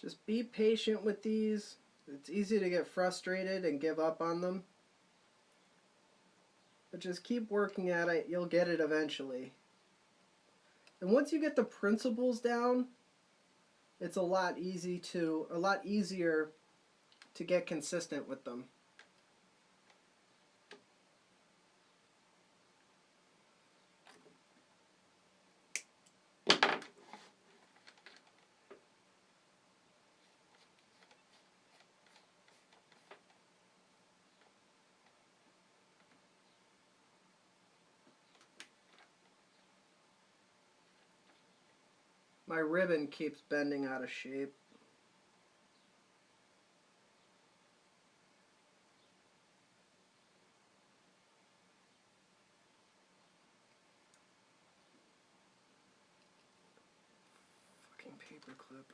Just be patient with these. It's easy to get frustrated and give up on them. But just keep working at it. You'll get it eventually. And once you get the principles down, it's a lot easier to get consistent with them. My ribbon keeps bending out of shape. Fucking paper clip.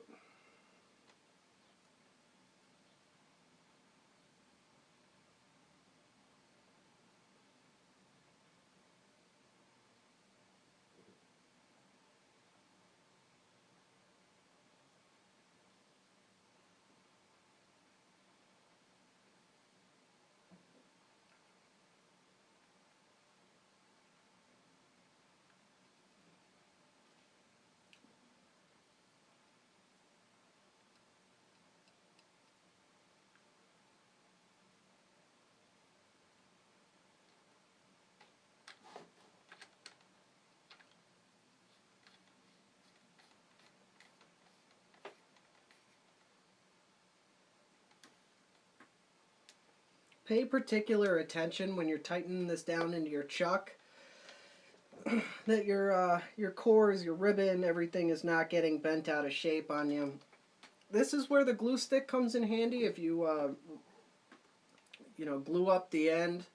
Pay particular attention when you're tightening this down into your chuck that your cores, your ribbon, everything is not getting bent out of shape on you. This is where the glue stick comes in handy. If you glue up the end,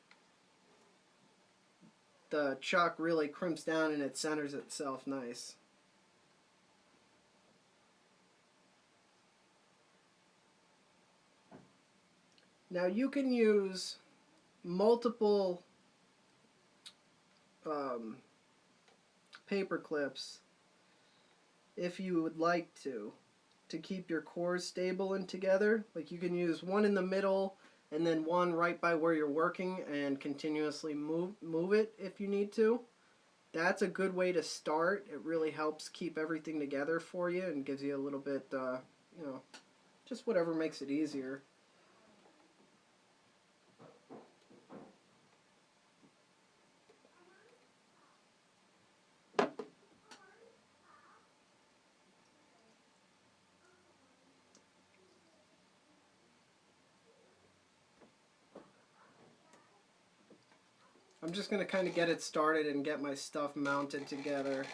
the chuck really crimps down and it centers itself nice. Now you can use multiple paper clips if you would like to keep your cores stable and together. Like you can use one in the middle and then one right by where you're working and continuously move it if you need to. That's a good way to start. It really helps keep everything together for you and gives you a little bit, just whatever makes it easier. I'm just going to kind of get it started and get my stuff mounted together.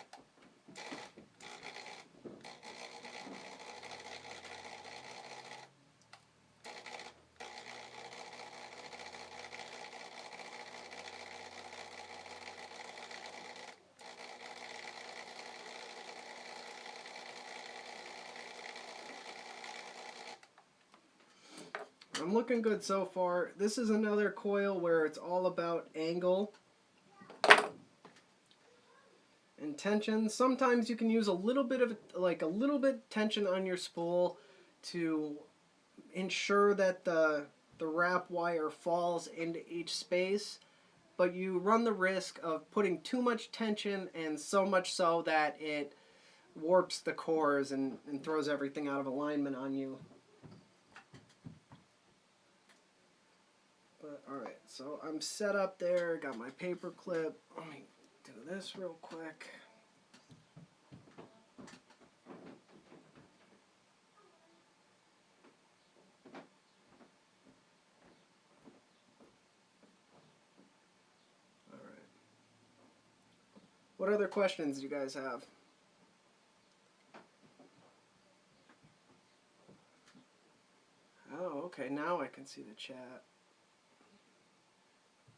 I'm looking good so far. This is another coil where it's all about angle and tension. Sometimes you can use a little bit of tension on your spool to ensure that the wrap wire falls into each space, but you run the risk of putting too much tension, and so much so that it warps the cores and throws everything out of alignment on you. But alright, so I'm set up there, got my paper clip. Let me do this real quick. Alright. What other questions do you guys have? Oh, okay, now I can see the chat.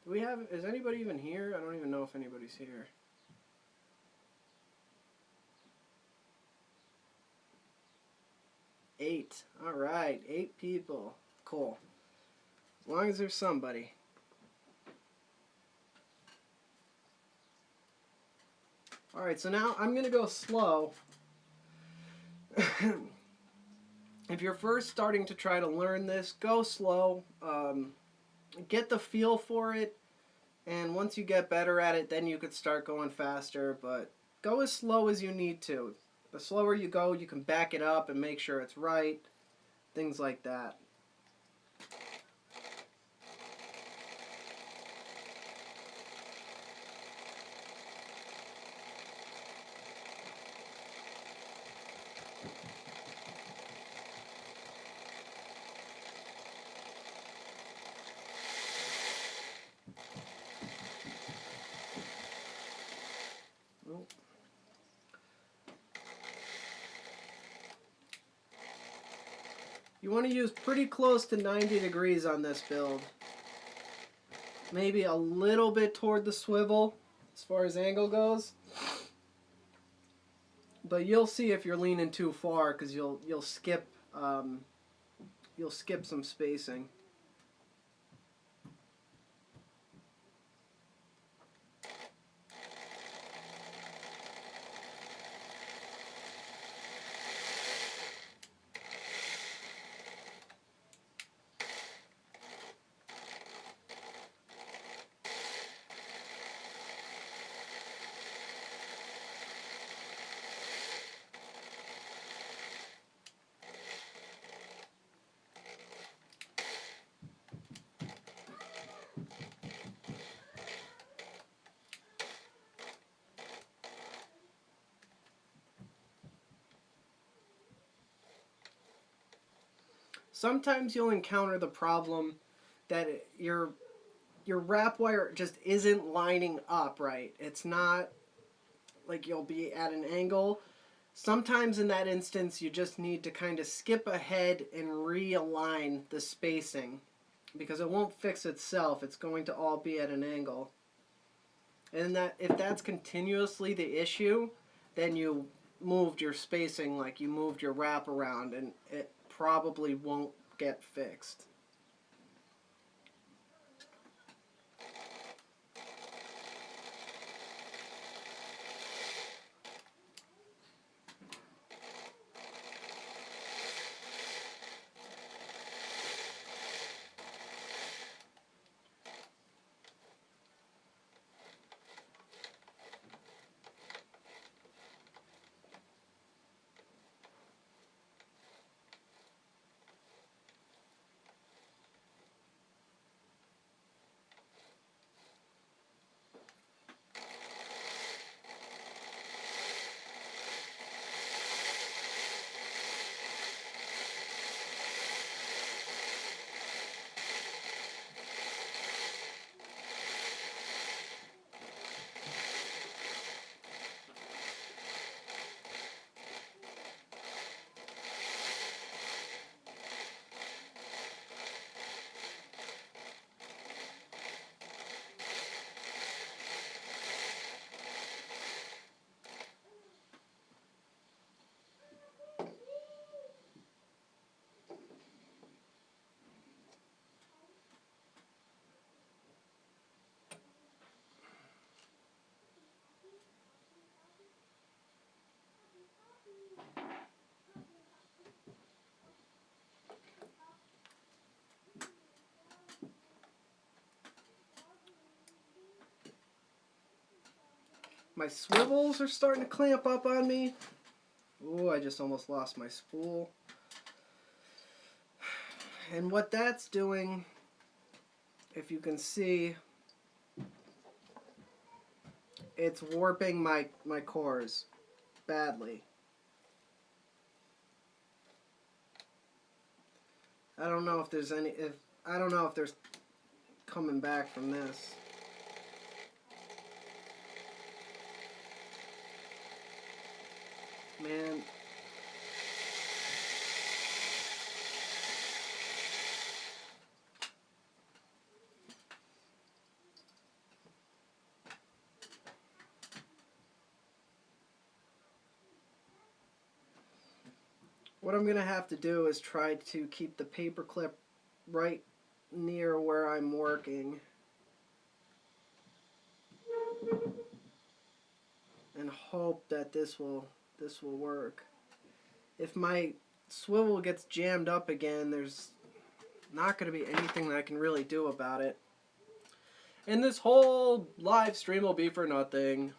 Do we have, is anybody even here? I don't even know if anybody's here. Eight. Alright, 8 people. Cool. As long as there's somebody. Alright, so now I'm going to go slow. If you're first starting to try to learn this, go slow. Get the feel for it, and once you get better at it, then you could start going faster, but go as slow as you need to. The slower you go, you can back it up and make sure it's right, things like that. You want to use pretty close to 90 degrees on this build. Maybe a little bit toward the swivel as far as angle goes. But you'll see if you're leaning too far, because you'll skip some spacing. Sometimes you'll encounter the problem that your wrap wire just isn't lining up right. It's not like you'll be at an angle. Sometimes in that instance you just need to kind of skip ahead and realign the spacing, because it won't fix itself. It's going to all be at an angle. And that if that's continuously the issue, then you moved your spacing, like you moved your wrap around, and it probably won't get fixed. My swivels are starting to clamp up on me. Ooh, I just almost lost my spool. And what that's doing, if you can see, it's warping my cores badly. I don't know if there's coming back from this. Man. What I'm going to have to do is try to keep the paper clip right near where I'm working and hope that this will work. If my swivel gets jammed up again, there's not going to be anything that I can really do about it. And this whole live stream will be for nothing.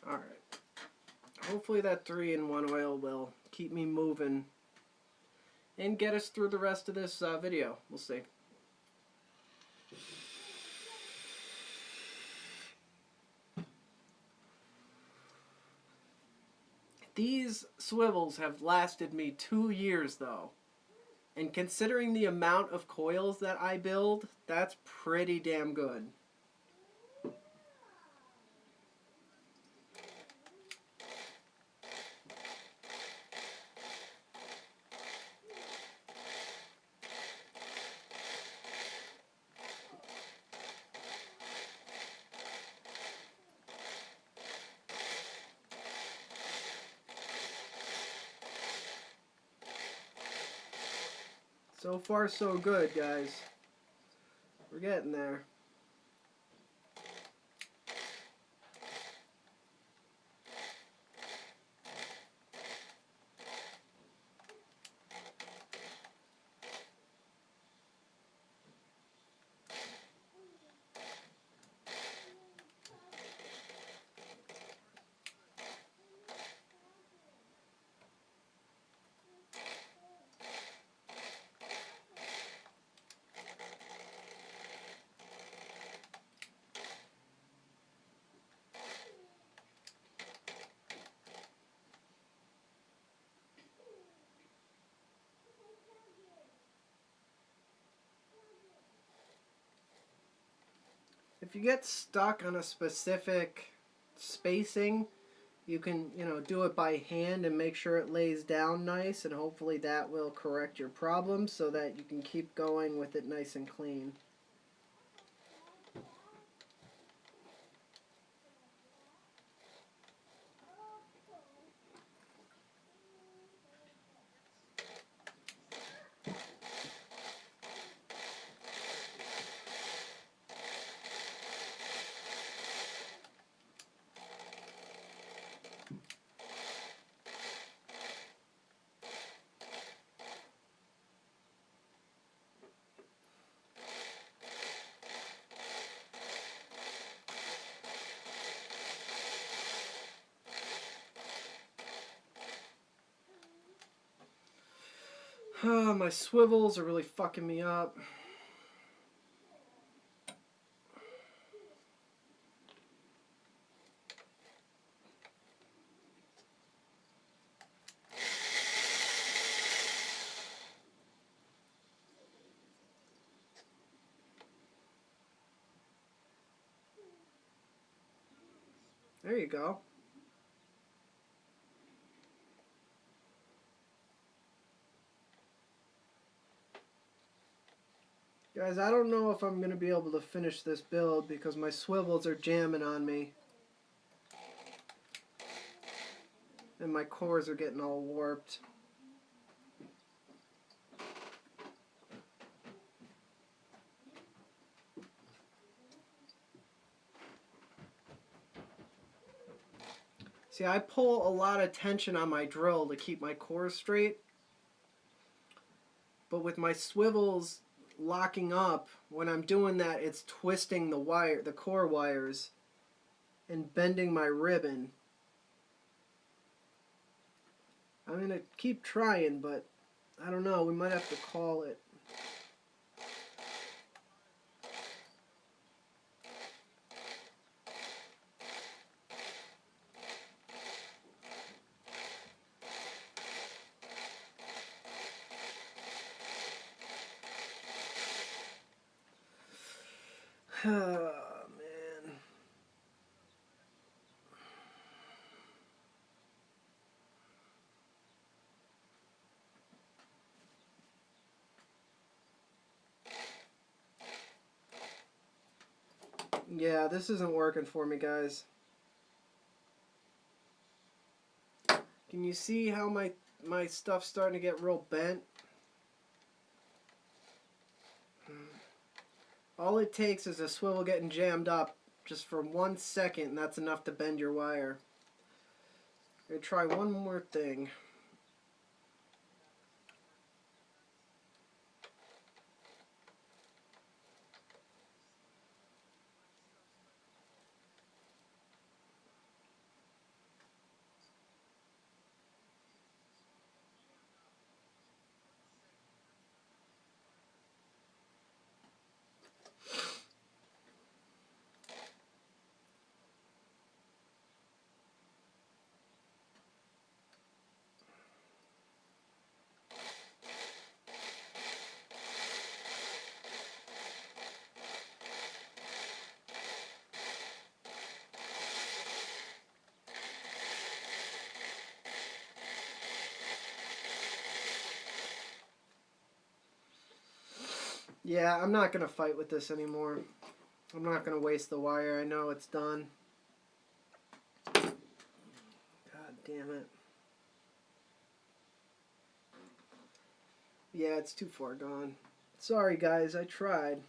Alright. Hopefully that 3-in-1 oil will keep me moving and get us through the rest of this video. We'll see. These swivels have lasted me 2 years though. And considering the amount of coils that I build, that's pretty damn good. So far, so good, guys. We're getting there. If you get stuck on a specific spacing, you can, do it by hand and make sure it lays down nice, and hopefully that will correct your problem so that you can keep going with it nice and clean. Oh, my swivels are really fucking me up. There you go. Guys, I don't know if I'm going to be able to finish this build because my swivels are jamming on me. And my cores are getting all warped. See, I pull a lot of tension on my drill to keep my cores straight. But with my swivels locking up, when I'm doing that, it's twisting the core wires and bending my ribbon. I'm going to keep trying, but I don't know, we might have to call it. Oh, man. Yeah, this isn't working for me, guys. Can you see how my stuff's starting to get real bent? All it takes is a swivel getting jammed up just for 1 second, and that's enough to bend your wire. I'm going to try one more thing. Yeah, I'm not going to fight with this anymore. I'm not going to waste the wire. I know it's done. God damn it. Yeah, it's too far gone. Sorry, guys. I tried.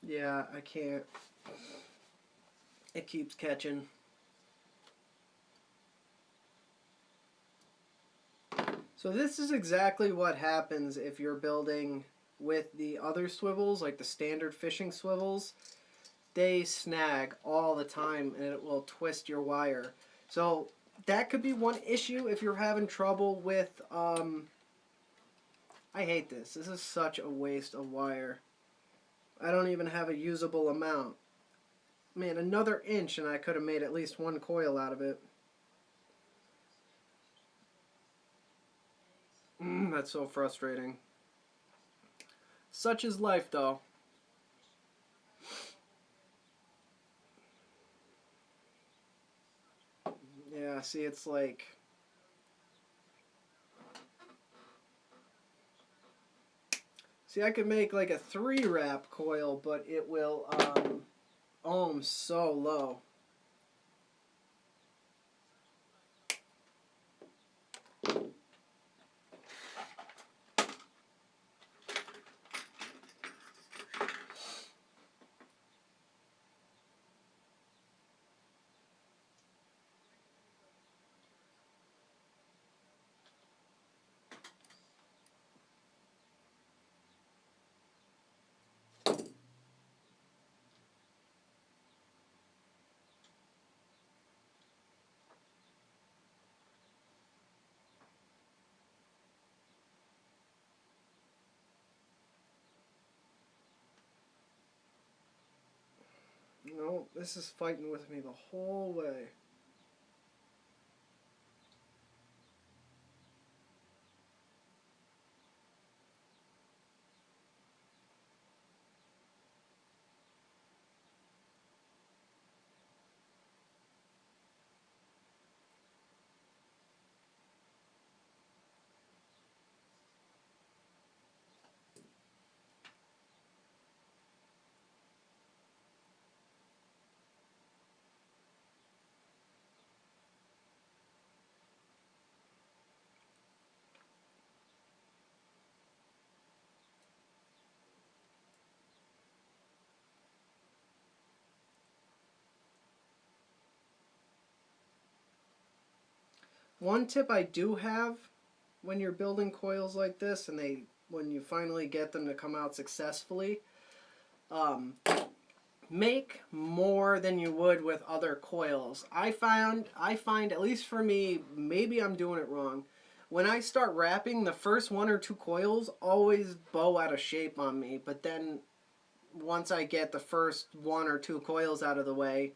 Yeah, I can't. It keeps catching. So this is exactly what happens if you're building with the other swivels, like the standard fishing swivels. They snag all the time and it will twist your wire. So that could be one issue if you're having trouble with, I hate this. This is such a waste of wire. I don't even have a usable amount. Man, another inch and I could have made at least one coil out of it. That's so frustrating. Such is life, though. Yeah, see, it's like... See, I could make like a 3-wrap coil, but it will ohm so low. No, this is fighting with me the whole way. One tip I do have when you're building coils like this, and when you finally get them to come out successfully, um, make more than you would with other coils. I find, at least for me, maybe I'm doing it wrong. When I start wrapping, the first 1 or 2 coils always bow out of shape on me, but then once I get the first 1 or 2 coils out of the way,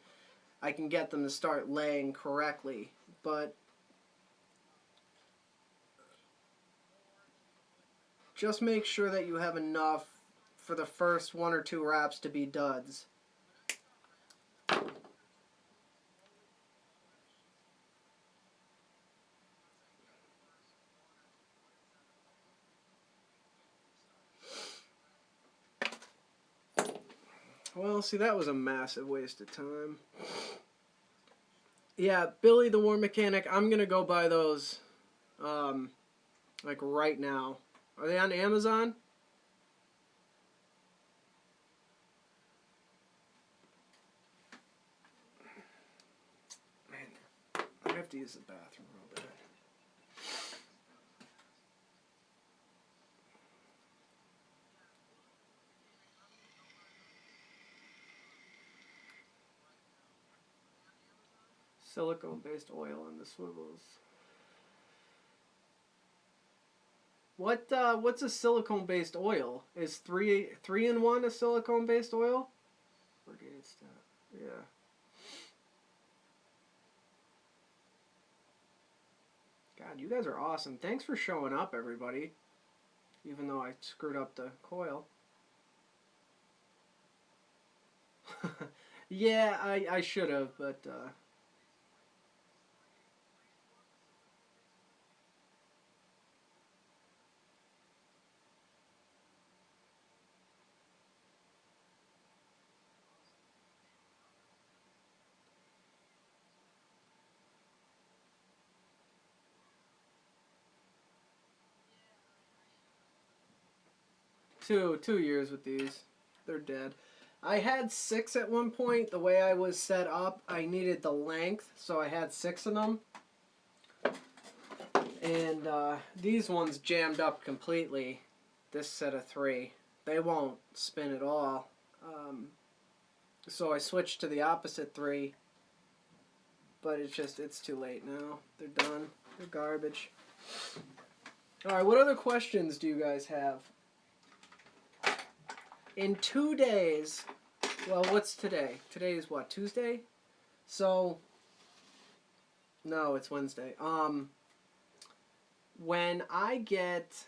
I can get them to start laying correctly. But just make sure that you have enough for the first 1 or 2 wraps to be duds. Well, see, that was a massive waste of time. Yeah, Billy the War Mechanic, I'm going to go buy those, like right now. Are they on Amazon? Man, I have to use the bathroom real bad. Silicone-based oil in the swivels. What's a silicone based oil? Is 3-in-1 a silicone based oil? Yeah. God, you guys are awesome. Thanks for showing up, everybody. Even though I screwed up the coil. Yeah, I should have, but 2 years with these. They're dead. I had 6 at one point. The way I was set up, I needed the length, so I had 6 of them. And these ones jammed up completely. This set of 3. They won't spin at all. So I switched to the opposite 3. But it's too late now. They're done. They're garbage. Alright, what other questions do you guys have? In 2 days, well, what's today? Today is what, Tuesday? So, no, it's Wednesday. When I get,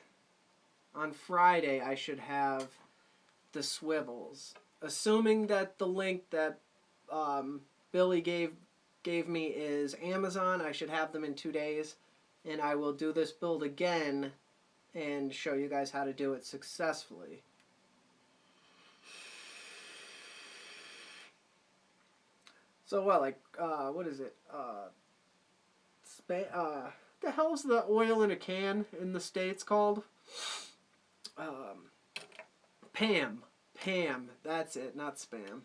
on Friday, I should have the swivels. Assuming that the link that Billy gave me is Amazon, I should have them in 2 days. And I will do this build again and show you guys how to do it successfully. So what, like, what is it? The hell's the oil in a can in the States called? Pam. Pam. That's it, not spam.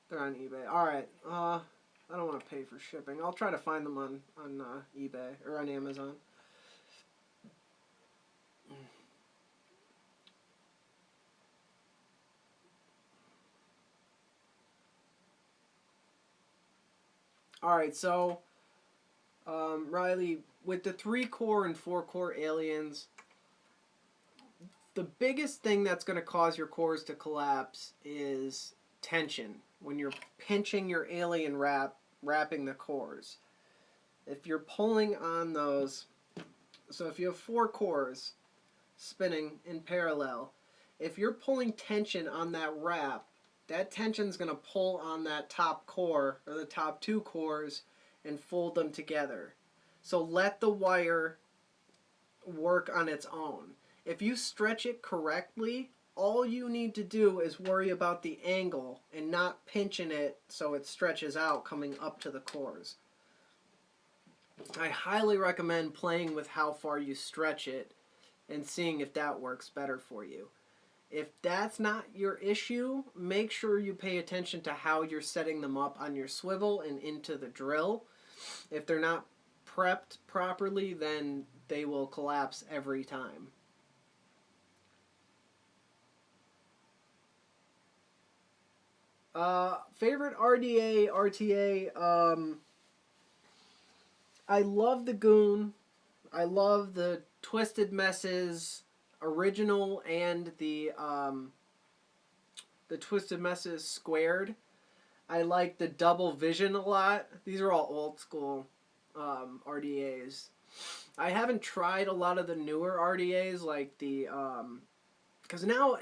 They're on eBay. Alright, I don't want to pay for shipping. I'll try to find them on eBay, or on Amazon. Alright, so, Riley, with the 3-core and 4-core aliens, the biggest thing that's going to cause your cores to collapse is tension. When you're pinching your alien wrapping the cores. If you're pulling on those, so if you have 4 cores spinning in parallel, if you're pulling tension on that wrap, that tension's going to pull on that top core, or the top 2 cores, and fold them together. So let the wire work on its own. If you stretch it correctly, all you need to do is worry about the angle and not pinching it so it stretches out coming up to the cores. I highly recommend playing with how far you stretch it and seeing if that works better for you. If that's not your issue, make sure you pay attention to how you're setting them up on your swivel and into the drill. If they're not prepped properly, then they will collapse every time. Favorite RDA, RTA, I love the Goon. I love the Twisted Messes original and the Twisted Messes squared. I like the Double Vision a lot. These are all old school RDAs. I haven't tried a lot of the newer RDAs like the because now